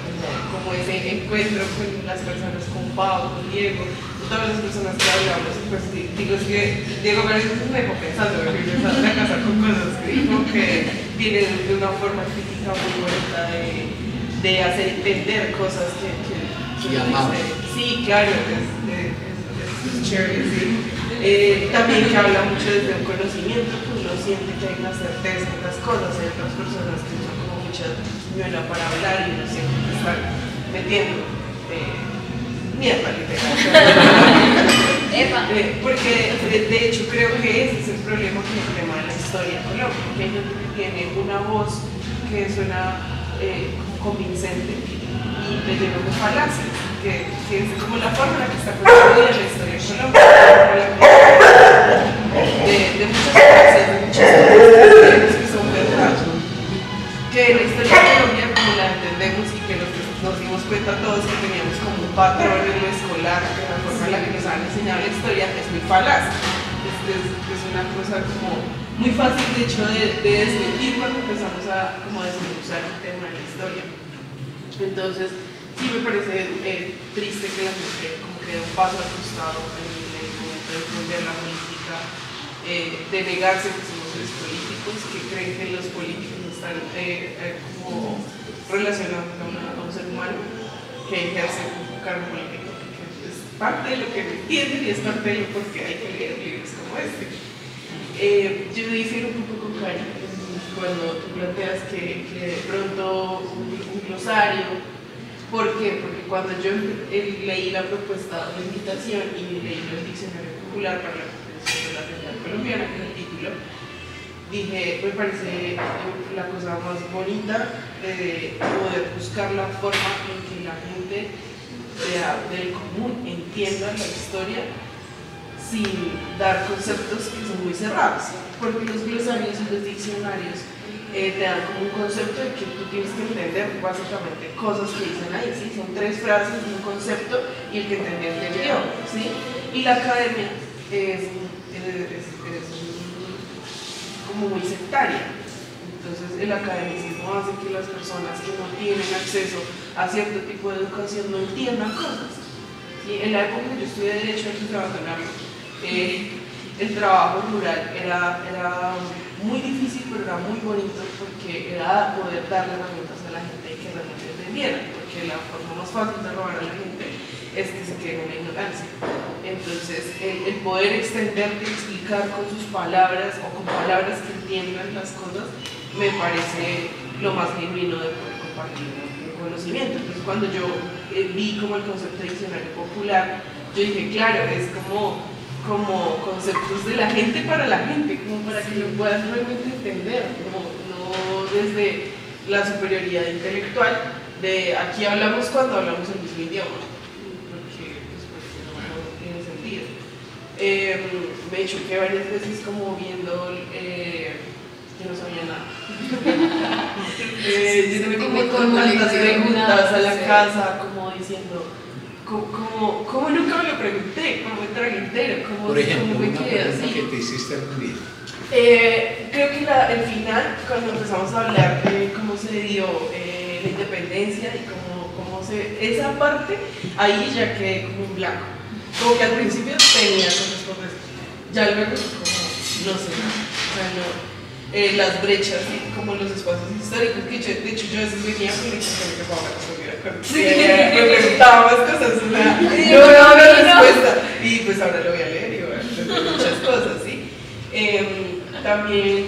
como ese encuentro con las personas, con Pau, con Diego, todas las personas que hablamos. Pues digo, es que Diego me dejó pensando, porque yo estaba en la casa con cosas que dijo que vienen de una forma crítica muy bonita de hacer entender cosas que sí, claro, es chévere, sí. También que habla mucho desde un conocimiento, que uno siente que hay una certeza en las cosas. Hay otras personas que usan como mucha ñuela para hablar y uno siente que están metiendo mierda, literal. Porque de hecho creo que ese es el problema con el tema de la historia en Colombia, que hay gente que tiene una voz que suena convincente y de lleno de falacias, que es como la forma en la que está construida la historia colombiana, de muchas falacias, de muchas cosas que son verdad, que la historia de Colombia, como la entendemos y que nos dimos cuenta todos que teníamos como un patrón en lo escolar, que la forma en la que nos han enseñado la historia es muy falaz. Es una cosa como muy fácil de hecho de desmentir cuando empezamos a como desmenuzar el tema de la historia. Entonces sí me parece triste que la gente como que dé un paso al costado en entender la política, de negarse que somos seres políticos, que creen que los políticos están como relacionados a un ser humano que ejerce un cargo político, que es parte de lo que me entienden y es parte de lo porque hay que leer libros como este. Yo difiero un poco con Cari cuando tú planteas que de pronto un glosario. ¿Por qué? Porque cuando yo leí la propuesta de invitación y leí el diccionario popular para la comprensión de la realidad colombiana, que es el título, dije, me parece la cosa más bonita de poder buscar la forma en que la gente del común entienda la historia sin dar conceptos que son muy cerrados, porque los glosarios y los diccionarios te dan como un concepto de que tú tienes que entender básicamente cosas que dicen ahí, ¿sí? Son 3 frases, un concepto y el que entendió, ¿sí? Y la academia es como muy sectaria. Entonces el academicismo hace que las personas que no tienen acceso a cierto tipo de educación no entiendan cosas. ¿Sí? En la época que yo estudié Derecho, antes de abandonarlo, el trabajo rural era muy difícil, pero era muy bonito porque era poder darle herramientas a la gente que realmente entendiera, porque la forma más fácil de robar a la gente es que se quede en la ignorancia. Entonces, el poder extenderte y explicar con sus palabras o con palabras que entiendan las cosas me parece lo más genuino de poder compartir un conocimiento. Entonces, cuando yo vi como el concepto de diccionario popular, yo dije, claro, es como conceptos de la gente para la gente, como para que lo puedan realmente entender, no desde la superioridad intelectual de aquí hablamos cuando hablamos el mismo idioma, porque no tiene sentido. Me choqué varias veces como viendo que no sabía nada. Yéndome como con tantas preguntas a la casa, como diciendo ¿Cómo nunca me lo pregunté? ¿Cómo me tragué entero? Por ejemplo, ¿cómo me una quedé pregunta así? que te hiciste algún día. Creo que el final, cuando empezamos a hablar de cómo se dio la independencia y cómo esa parte, ahí ya quedé como en blanco. Como que al principio tenía cosas por decir, ya luego como no sé, o sea, no. Las brechas, como los espacios históricos, que de hecho yo a veces venía con el que me preguntaba más cosas, no me daba una respuesta, y pues ahora lo voy a leer y voy a entender muchas cosas, ¿sí? También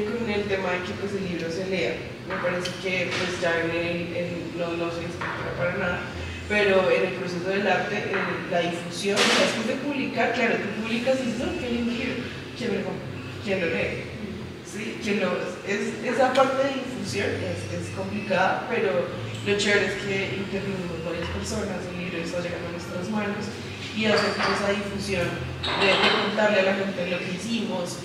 con el tema de que pues, el libro se lea, me parece que pues ya no soy escritora para nada, pero en el proceso del arte, la difusión, después de publicar, claro, tú publicas y dices, oh, qué lindo libro, ¿quién lo lee? Sí, esa parte de difusión es complicada, pero lo chévere es que intervinimos varias personas, el libro está llegando a nuestras manos y hacer esa difusión de contarle a la gente lo que hicimos,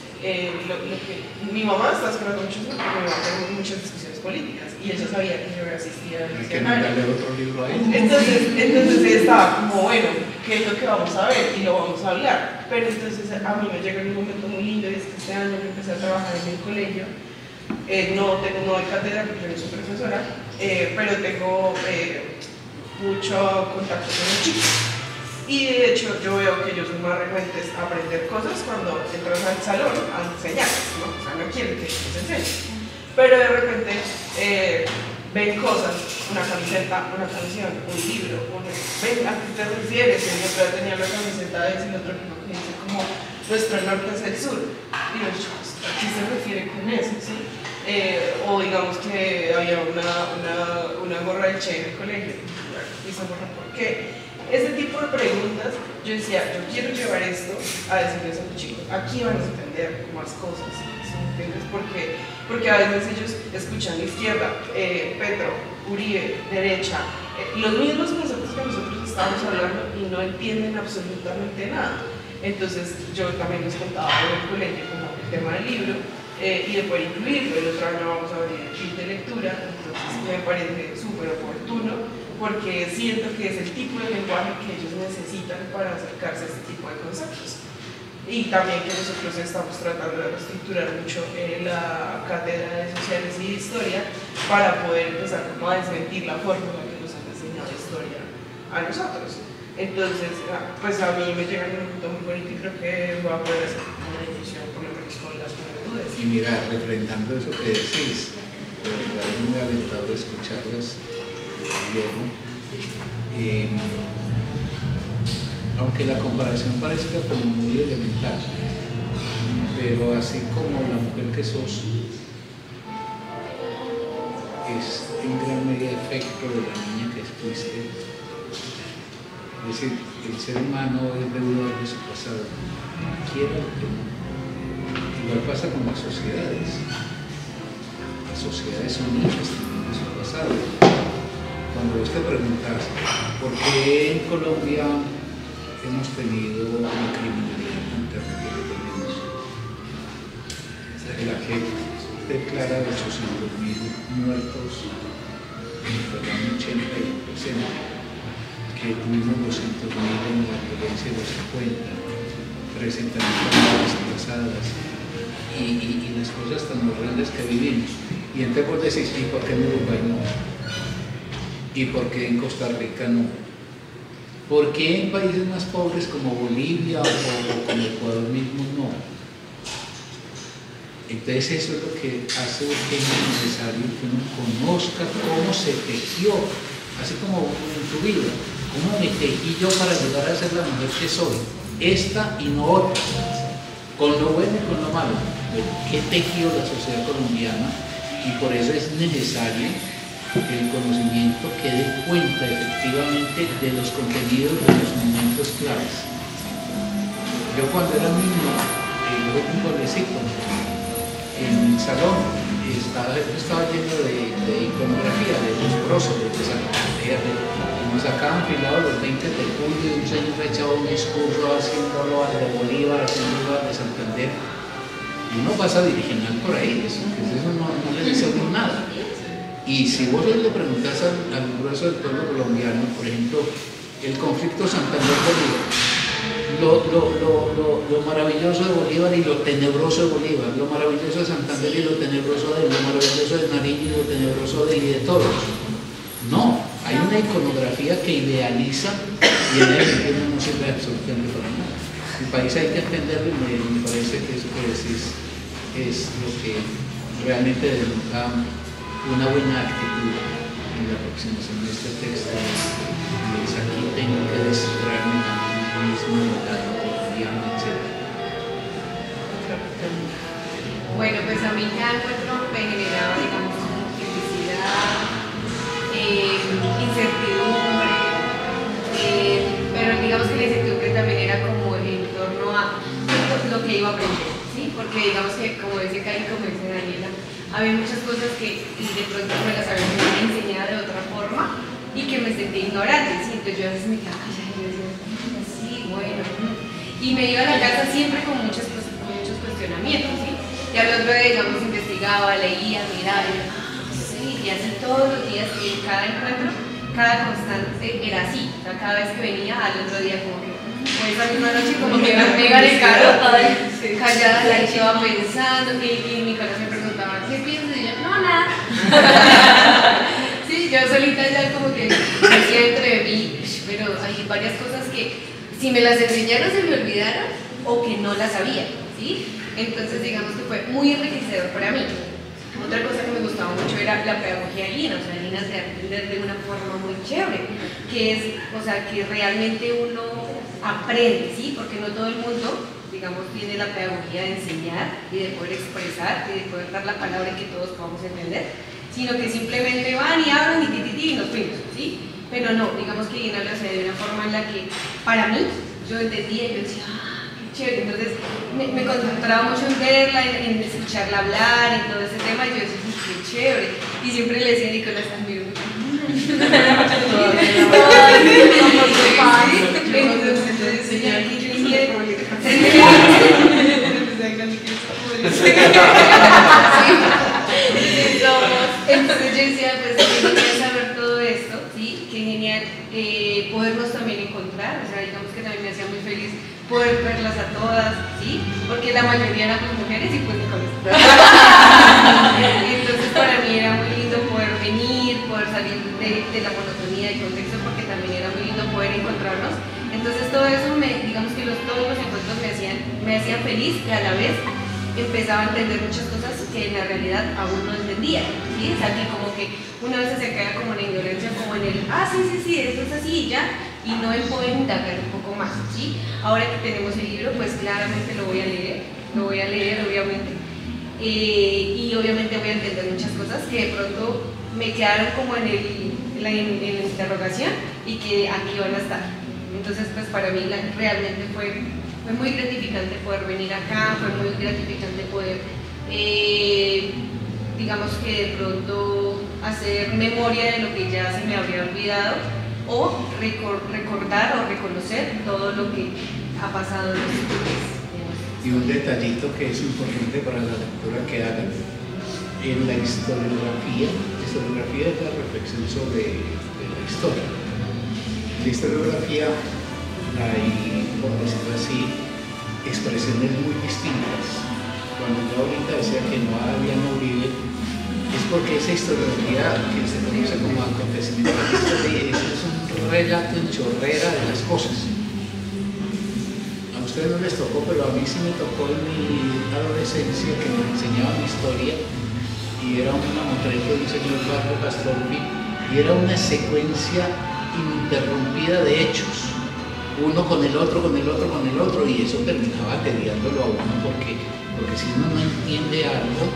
mi mamá está esperando mucho tiempo porque mi mamá tenemos muchas discusiones políticas y ella sabía que yo asistía al diccionario. Otro libro ahí. Entonces estaba como, bueno, ¿qué es lo que vamos a ver? Y lo vamos a hablar. Pero entonces a mí me llega un momento muy lindo, y es que este año yo empecé a trabajar en el colegio. No doy cátedra porque yo no soy profesora, pero tengo mucho contacto con los chicos. Y de hecho yo veo que ellos son más renuentes a aprender cosas cuando entras al salón a enseñarles, ¿no? O sea, no quieren que les enseñen. Pero de repente ven cosas, una camiseta, una canción, un libro, ven a qué te refieres. El otro día tenía la camiseta de ese, el otro que dice como nuestro norte es el sur. Y los chicos, ¿a qué se refiere con eso? ¿Sí? O digamos que había una gorra de Che en el colegio. ¿Y esa gorra por qué? Ese tipo de preguntas yo yo decía, yo quiero llevar esto a decirles a los chicos, aquí van a entender más cosas, ¿sí me entiendes? Porque a veces ellos escuchan izquierda, Petro, Uribe, derecha, los mismos conceptos que nosotros estamos hablando y no entienden absolutamente nada. Entonces yo también les contaba en el colegio como el tema del libro y de poder incluirlo. El otro año vamos a abrir el kit de lectura, entonces me parece súper oportuno porque siento que es el tipo de lenguaje que ellos necesitan para acercarse a este tipo de conceptos. Y también que nosotros estamos tratando de reestructurar mucho la cátedra de sociales y de historia para poder empezar como a desmentir la fórmula que nos han enseñado de historia a nosotros. Entonces, pues a mí me llega en un punto muy bonito y creo que va a poder hacer una difusión por lo menos con las juventudes. Y mira, refrendando eso que decís, de verdad es muy alentador escucharlas, Diego. Aunque la comparación parezca como muy elemental, pero así como la mujer que sos es en gran medida efecto de la niña que fuiste. Es decir, el ser humano es deudor de su pasado, quiera o que no. Igual pasa con las sociedades. Las sociedades son hijas también de su pasado. Cuando vos te preguntas, ¿por qué en Colombia hemos tenido una criminalidad tan terrible que tenemos? La gente declara 800.000 muertos entre el año 80 y el presente, que tuvimos 200.000 en la violencia de los 50, 300.000 personas desplazadas y las cosas tan horrendas que vivimos. Y entonces vos decís, ¿y por qué en Uruguay no? ¿Y por qué en Costa Rica no? ¿Por qué en países más pobres como Bolivia o como Ecuador mismo no? Entonces eso es lo que hace que es necesario que uno conozca cómo se tejió, así como en tu vida, cómo me tejí yo para llegar a ser la mujer que soy, esta y no otra, con lo bueno y con lo malo, qué tejió la sociedad colombiana, y por eso es necesario el conocimiento que dé cuenta efectivamente de los contenidos de los momentos claves. Yo cuando era niño, yo un pueblecito, en el salón estaba lleno de iconografía, de los brosos, de Santander, y nos sacaban filados los 20 de julio y un señor echaba un discurso haciéndolo al de Bolívar, haciéndolo al de Santander, y uno pasa dirigional por ahí, eso no le dice a uno nada. Y si vos le preguntás al grueso del pueblo colombiano, por ejemplo, el conflicto Santander-Bolívar, lo maravilloso de Bolívar y lo tenebroso de Bolívar, lo maravilloso de Santander y lo tenebroso de él, lo maravilloso de Nariño y lo tenebroso de él y de todos. No, hay una iconografía que idealiza y en el no sirve absolutamente para nada. El país hay que entenderlo y me parece que eso que decís es lo que realmente denota una buena actitud en la aproximación de este texto. Y es aquí tengo que descifrarme a mí mismo, la cotidiana, etc. Bueno, pues a mí cada encuentro me generaba, digamos, como felicidad, incertidumbre, pero digamos que la incertidumbre también era como en torno a lo que iba a aprender, ¿sí? Porque digamos que, como dice Cari, como dice Daniela, había muchas cosas que de pronto me las habían enseñado de otra forma y que me sentí ignorante, ¿sí? Entonces yo a veces me quedaba callada y decía, sí, bueno, y me iba a la casa siempre con muchos cuestionamientos, ¿sí? Y al otro día, digamos, investigaba, leía, miraba, y yo, sí, y así todos los días, y en cada encuentro, cada constante era así, o sea, cada vez que venía, al otro día como que, o esa misma noche como que me pegan el carro, callada, la iba pensando, y mi corazón me preguntaba, ¿qué piensas? Y yo, no, nada. Sí, yo solita ya como que decía entre mí, pero hay varias cosas que si me las enseñaron se me olvidaron o que no las sabía, ¿sí? Entonces digamos que fue muy enriquecedor para mí. Otra cosa que me gustaba mucho era la pedagogía de Lina, o sea, Lina se aprender de una forma muy chévere, que es, o sea, que realmente uno aprende, ¿sí? Porque no todo el mundo, digamos, tiene la pedagogía de enseñar y de poder expresar y de poder dar la palabra y que todos podamos entender, sino que simplemente van y hablan y nos fuimos, ¿sí? Pero no, digamos que Lina lo hace de una forma en la que, para mí, yo entendía y yo decía, qué chévere. Entonces me concentraba mucho en verla, en escucharla hablar y todo ese tema, y yo decía, qué chévere. Y siempre le decía a Nicolás, admiro mucho. Entonces yo decía, pues qué genial saber todo esto, ¿sí? Qué genial podernos también encontrar, o sea, digamos que también me hacía muy feliz poder verlas a todas, ¿sí? Porque la mayoría éramos mujeres y pues Nicolás. Entonces para mí era muy lindo poder venir, poder salir de la monotonía del contexto, porque también era muy lindo poder encontrarnos. Entonces todo eso, digamos que todos los encuentros me hacían feliz, y a la vez empezaba a entender muchas cosas que en la realidad aún no entendía, ¿sí? O sea, que como que una vez se cae como en la ignorancia, como en el, sí, esto es así y ya, y no el poder indagar un poco más, ¿sí? Ahora que tenemos el libro, pues claramente lo voy a leer obviamente, y obviamente voy a entender muchas cosas que de pronto me quedaron como en la interrogación y que aquí van a estar. Entonces, pues para mí realmente fue muy gratificante poder venir acá, fue muy gratificante poder, digamos que de pronto hacer memoria de lo que ya se me había olvidado, o recordar o reconocer todo lo que ha pasado en los últimos meses. Y un detallito que es importante para la lectura que hagan, en la historiografía es la reflexión sobre la historia. En la historiografía hay, por decirlo así, expresiones muy distintas. Cuando yo ahorita decía que no había Uribe, es porque esa historiografía que se conoce como acontecimientalista es un relato en chorrera de las cosas. A ustedes no les tocó, pero a mí sí me tocó en mi adolescencia que me enseñaban historia, y era una montaña de un señor Barro Castorpi, y era una secuencia ininterrumpida de hechos, uno con el otro, y eso terminaba tediándolo a uno, porque si uno no entiende algo,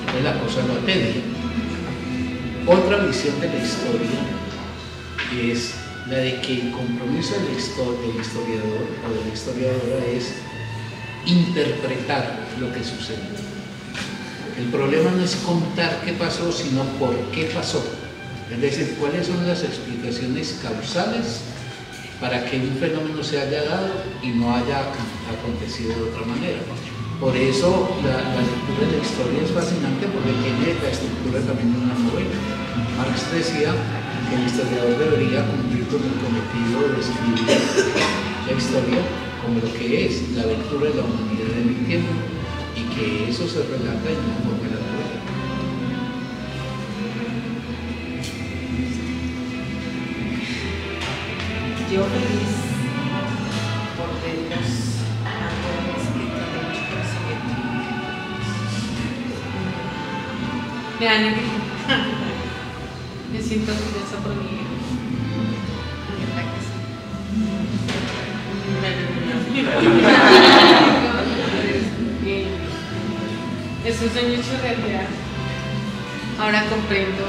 entonces la cosa lo atedia. Otra visión de la historia es la de que el compromiso del historiador o de la historiadora es interpretar lo que sucedió. El problema no es contar qué pasó, sino por qué pasó. Es decir, cuáles son las explicaciones causales para que un fenómeno se haya dado y no haya acontecido de otra manera. Por eso la lectura de la historia es fascinante, porque tiene la estructura también de una novela. Marx decía que el historiador debería cumplir con el cometido de escribir la historia como lo que es la aventura de la humanidad en el tiempo, y que eso se relata en una forma de la novela. Yo feliz por verlos a todos que tienen mucho conocimiento. Me da alegría. Me siento orgullosa por mí. ¿Verdad que sí? Es un sueño hecho realidad. Ahora comprendo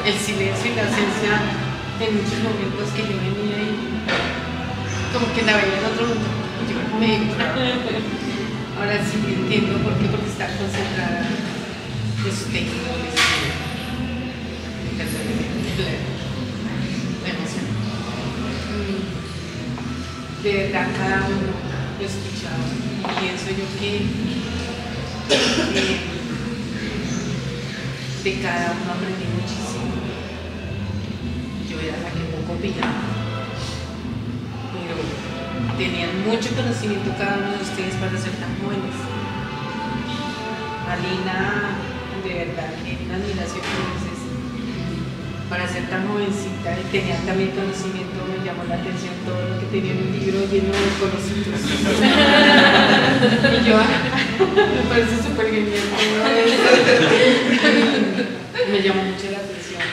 el silencio y la ausencia en muchos momentos que yo venía y como que la veía en otro mundo. Ahora sí entiendo por qué, porque está concentrada en su técnico, la emoción. De verdad, cada uno lo he escuchado y pienso yo que de cada uno aprendí muchísimo. Yo era la que poco opinaba, pero tenían mucho conocimiento cada uno de ustedes para ser tan jóvenes. Alina, de verdad, que una admiración por ustedes para ser tan jovencita, y tenían también conocimiento. Me llamó la atención todo lo que tenía en un libro lleno de conocimientos. Y yo, me parece súper genial. Me llamó mucho la atención.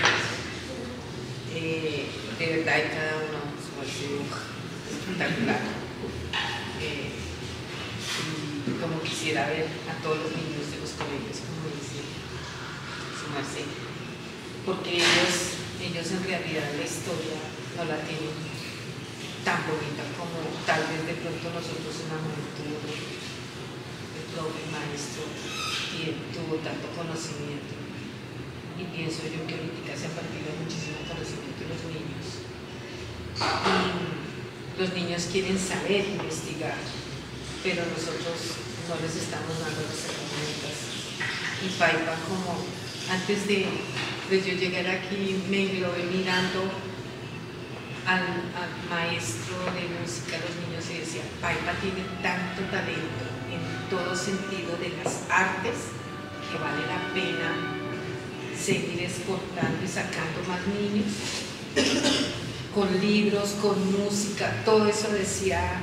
De verdad, y cada uno su espectacular. Y como quisiera ver a todos los niños de los colegios, como dice su merced, porque ellos en realidad la historia no la tienen tan bonita como tal vez de pronto nosotros en la juventud, el profe, el maestro, tuvo tanto conocimiento. Y pienso yo que ahorita se ha perdido muchísimo conocimiento de los niños. Y los niños quieren saber investigar, pero nosotros no les estamos dando las herramientas. Y Paipa, como antes de yo llegar aquí, me englobé mirando al maestro de música, los niños, y decía, Paipa tiene tanto talento en todo sentido de las artes que vale la pena seguir exportando y sacando más niños con libros, con música, todo eso decía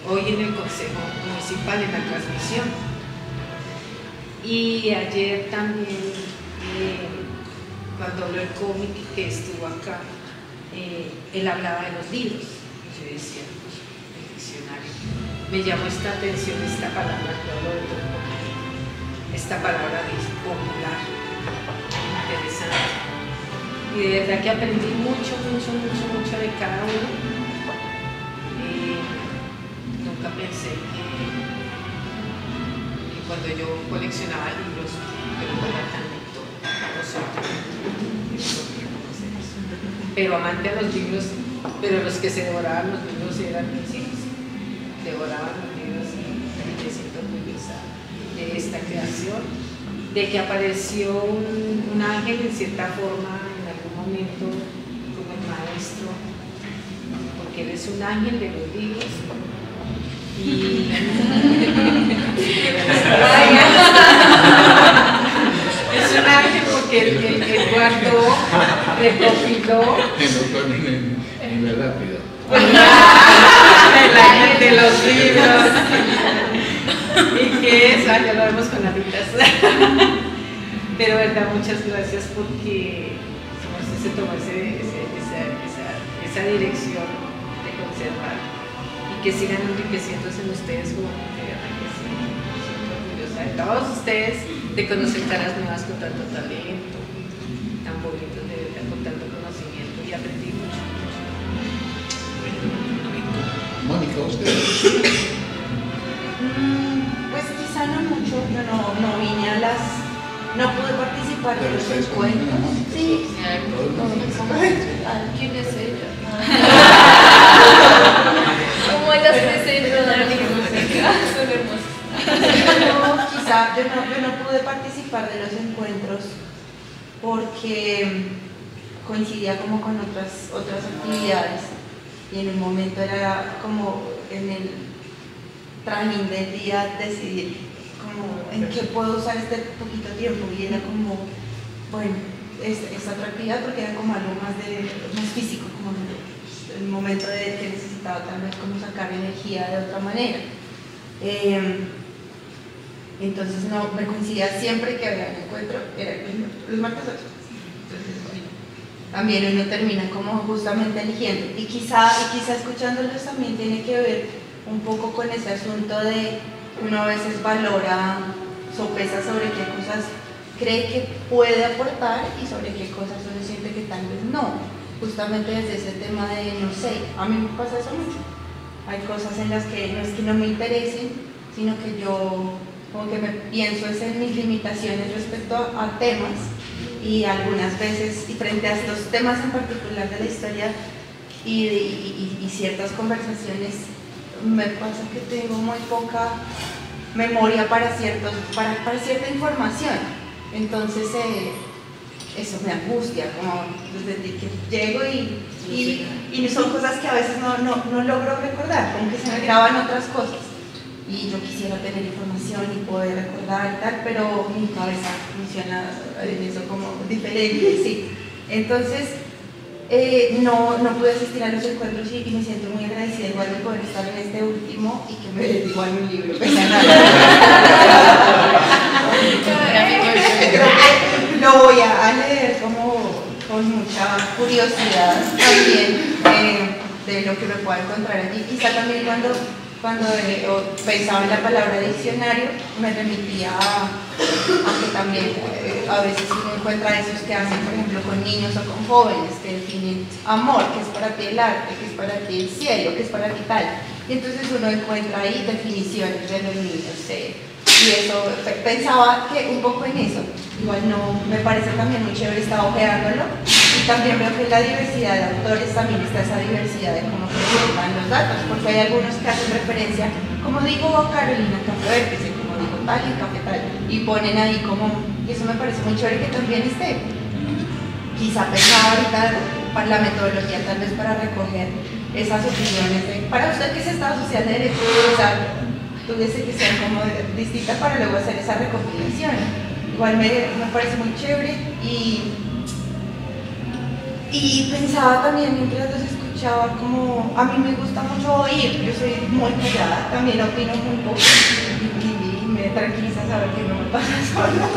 hoy en el Consejo Municipal en la transmisión. Y ayer también, cuando habló el cómic que estuvo acá, él hablaba de los libros. Yo decía, el diccionario. Me llamó esta atención esta palabra que hablo de todo. Esta palabra es popular, interesante. Y de verdad que aprendí mucho de cada uno. Nunca pensé que cuando yo coleccionaba libros, yo no era tan lector, pero amante a los libros, pero los que se devoraban los libros eran mis hijos, devoraban los libros y me siento orgullosa de esta creación, de que apareció un ángel en cierta forma en algún momento como el maestro, porque él es un ángel de los libros. Y es un ángel porque él guardó, recopiló En verdad, rápido. el ángel de los libros. ¿Y qué es? Ya lo vemos con abritas. Pero verdad, muchas gracias porque usted se tomó esa dirección de conservar y que sigan enriqueciéndose en ustedes como mujer. Estoy orgullosa de todos ustedes de conocer caras nuevas con tanto talento, tan bonitos, de verdad, con tanto conocimiento, y aprendí mucho. Mónica, ¿usted? Pues quizá no mucho, yo no vine a las... No pude participar de los encuentros. Sí. ¿Quién es ella? Como ellas presentan son hermosas. Quizá yo no pude participar de los encuentros porque coincidía como con otras actividades y en un momento era como en el trajín del día decidir como en qué puedo usar este poquito tiempo, y era como, bueno, esta otra actividad porque era como algo más físico, como el momento de que necesitaba tal vez como sacar energía de otra manera. Entonces no me coincidía siempre que había un encuentro, era los martes 8. Entonces, bueno, también uno termina como justamente eligiendo, y quizá escuchándolos también tiene que ver un poco con ese asunto de uno a veces valora, sopesa sobre qué cosas cree que puede aportar y sobre qué cosas uno siente que tal vez no, justamente desde ese tema de no sé, a mí me pasa eso mucho. Hay cosas en las que no es que no me interesen, sino que yo como que me pienso es en mis limitaciones respecto a temas, y algunas veces, y frente a estos temas en particular de la historia y ciertas conversaciones, me pasa que tengo muy poca memoria para cierta información. Entonces eso me angustia, como desde que llego y son cosas que a veces no logro recordar, como que se me graban otras cosas y yo quisiera tener información y poder recordar y tal, pero mi cabeza funciona en eso como diferente, sí. Entonces no pude asistir a los encuentros y me siento muy agradecida igual de poder estar en este último y que me den igual un libro. Lo voy a leer como con mucha curiosidad también de lo que me pueda encontrar allí. Quizá también cuando cuando pensaba en la palabra diccionario, me remitía a que también a veces uno encuentra esos que hacen, por ejemplo, con niños o con jóvenes, que definen amor, que es para ti el arte, que es para ti el cielo, que es para ti tal. Y entonces uno encuentra ahí definiciones de los niños. Y eso, pensaba que un poco en eso. Igual no, me parece también muy chévere, estaba ojeándolo. Y también veo que en la diversidad de autores también está esa diversidad de cómo presentan los datos, porque hay algunos que hacen referencia, como digo Carolina Café, como digo tal y Café tal, y ponen ahí como, y eso me parece muy chévere que también esté. Quizá pensaba ahorita para la metodología tal vez para recoger esas opiniones para usted que es Estado Social de Derecho, tuviese que ser como distinta para luego hacer esa recopilación. Igual me parece muy chévere y pensaba también mientras los escuchaba como, a mí me gusta mucho oír, yo soy muy callada, también opino muy poco y me tranquiliza saber que no me pasa solo,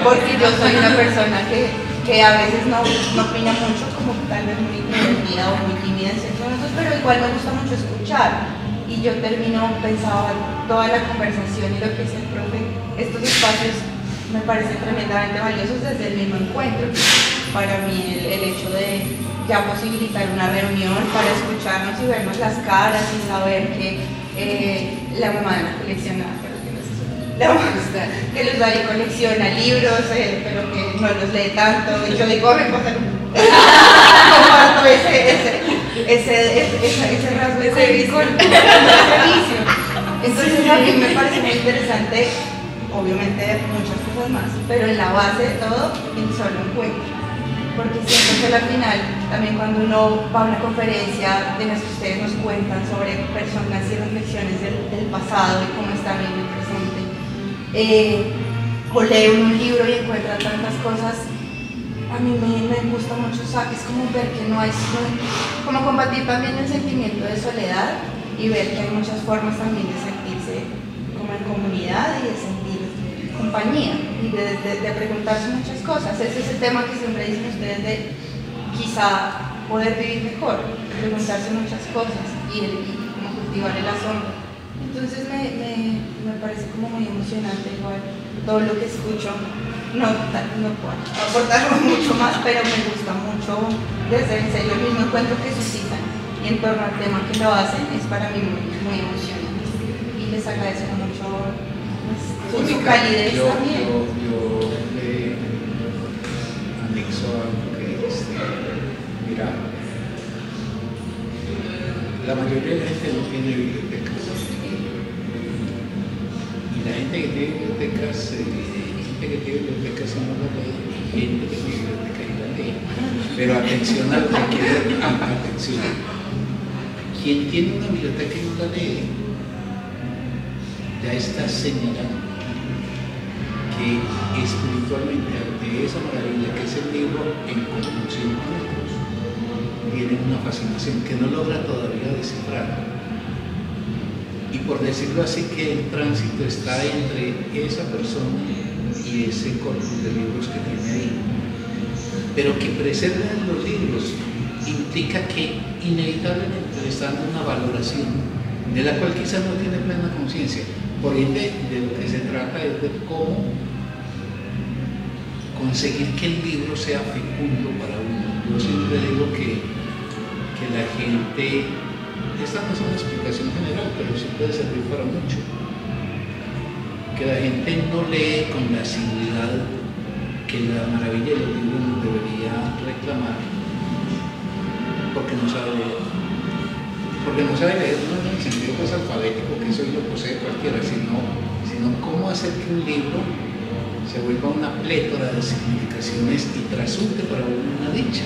porque yo soy una persona que a veces no opina mucho, como tal vez muy introvertida o muy tímida en ciertos momentos, pero igual me gusta mucho escuchar. Y yo pensaba toda la conversación y lo que decía el profe, estos espacios me parecen tremendamente valiosos desde el mismo encuentro. Para mí el hecho de ya posibilitar una reunión para escucharnos y vernos las caras y saber que la mamá de la colecciona, que los da y colecciona libros, pero que no los lee tanto, y yo digo, me pasa comparto ese rasgo, ese vicio. Entonces a mí me parece muy interesante, obviamente muchas cosas más, pero en la base de todo, en solo encuentro. Porque siento que al final, también cuando uno va a una conferencia de las que ustedes nos cuentan sobre personas y reflexiones del pasado y cómo están en el presente, o lee un libro y encuentra tantas cosas, a mí me gusta mucho, es como ver que no hay, como combatir también el sentimiento de soledad y ver que hay muchas formas también de sentirse como en comunidad y de sentir compañía y de preguntarse muchas cosas. Ese es el tema que siempre dicen ustedes de quizá poder vivir mejor, preguntarse muchas cosas y como cultivar el asombro. Entonces me parece como muy emocionante igual todo lo que escucho. No puedo aportar mucho más, pero me gusta mucho desde en serio el mismo encuentro que suscitan y en torno al tema que lo hacen es para mí muy emocionante y les agradezco mucho su calidez también. Yo anexo algo que mira, la mayoría de la gente no tiene bibliotecas y la gente que tiene bibliotecas que tiene bibliotecas no la lee, gente que tiene biblioteca y la lee. Pero atención a lo que quiero, atención. Quien tiene una biblioteca y no la lee, ya está señalando que espiritualmente ante esa maravilla que es el libro en conjunción con otros, tiene una fascinación que no logra todavía descifrar. Y por decirlo así, que el tránsito está entre esa persona y ese corpus de libros que tiene ahí. Pero que preserven los libros implica que inevitablemente le está dando una valoración de la cual quizás no tiene plena conciencia. Por ende, de lo que se trata es de cómo conseguir que el libro sea fecundo para uno. Yo siempre digo que la gente, esta no es una explicación general, pero sí puede servir para mucho. Que la gente no lee con la asiduidad que la maravilla de los libros nos debería reclamar, porque no sabe leer. Porque no sabe leer no en el sentido pues alfabético, que eso lo posee cualquiera, sino cómo hacer que un libro se vuelva una plétora de significaciones y resulte para uno una dicha.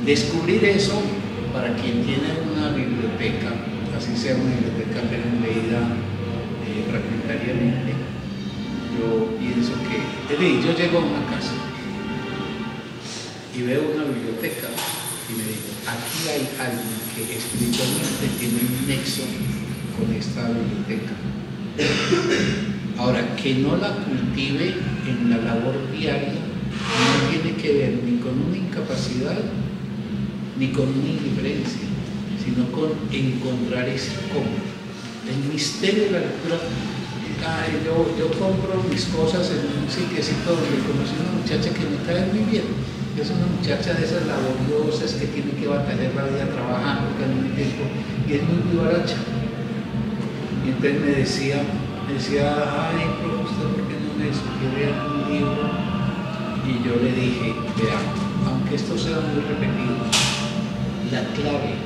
Descubrir eso para quien tiene una biblioteca, así sea una biblioteca pero leída fragmentariamente, yo pienso que, yo llego a una casa y veo una biblioteca y me digo, aquí hay alguien que espiritualmente tiene un nexo con esta biblioteca. Ahora, que no la cultive en la labor diaria no tiene que ver ni con una incapacidad ni con una indiferencia, sino con encontrar ese cómo. El misterio de la lectura. Yo compro mis cosas en un sitiecito donde conocí una muchacha que me cae muy bien. Es una muchacha de esas laboriosas que tiene que batallar la vida trabajando al mismo tiempo y es muy vivaracha. Y entonces me decía, ay, pero usted por qué no me sugiere algún libro. Y yo le dije, vea, aunque esto sea muy repetido, la clave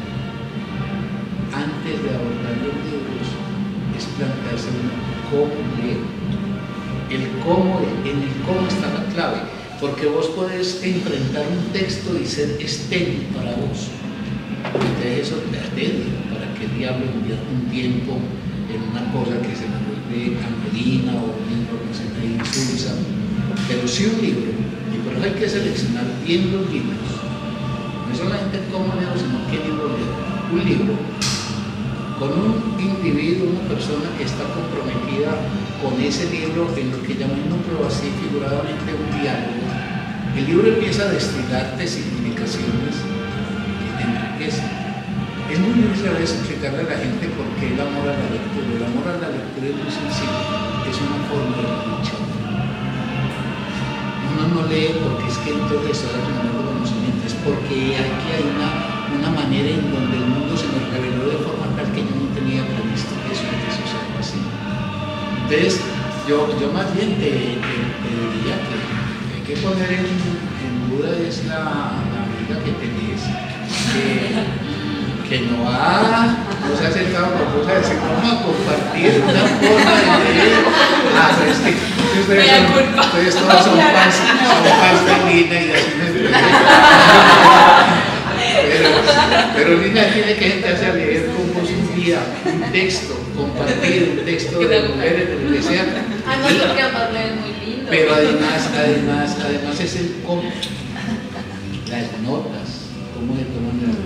antes de abordar los libros es plantearse cómo leer. En el cómo está la clave, porque vos podés enfrentar un texto y ser estéril para vos. Entonces eso te atedia, para que el diablo invierta un tiempo en una cosa que se me vuelve anodina o un libro que se me insulsa. Pero sí un libro, y por eso hay que seleccionar bien los libros, no solamente cómo leo, sino qué libro leo. Un libro con un individuo, una persona que está comprometida con ese libro en lo que llamémoslo así figuradamente un diálogo. El libro empieza a destilarte significaciones que te enriquecen. Es muy difícil a veces explicarle a la gente por qué el amor a la lectura. El amor a la lectura es muy sencillo, es una forma de lucha. Uno no lee porque es que entonces está generando conocimiento, es porque aquí hay una manera en donde el mundo se nos reveló de forma tal que yo no tenía previsto que eso sea algo así. Entonces, yo más bien te diría que hay que poner en duda es la vida que tenés, que no se ha acercado a vos a decir, vamos a compartir una forma de leer. Pero es que ustedes todos son fans de Lina y así me pero Lina tiene que sentarse a leer con vos un día, un texto, compartir un texto de mujeres, de lo que sea. Además, porque ambas leen muy lindo. Pero además es el cómo, las notas, cómo se toman las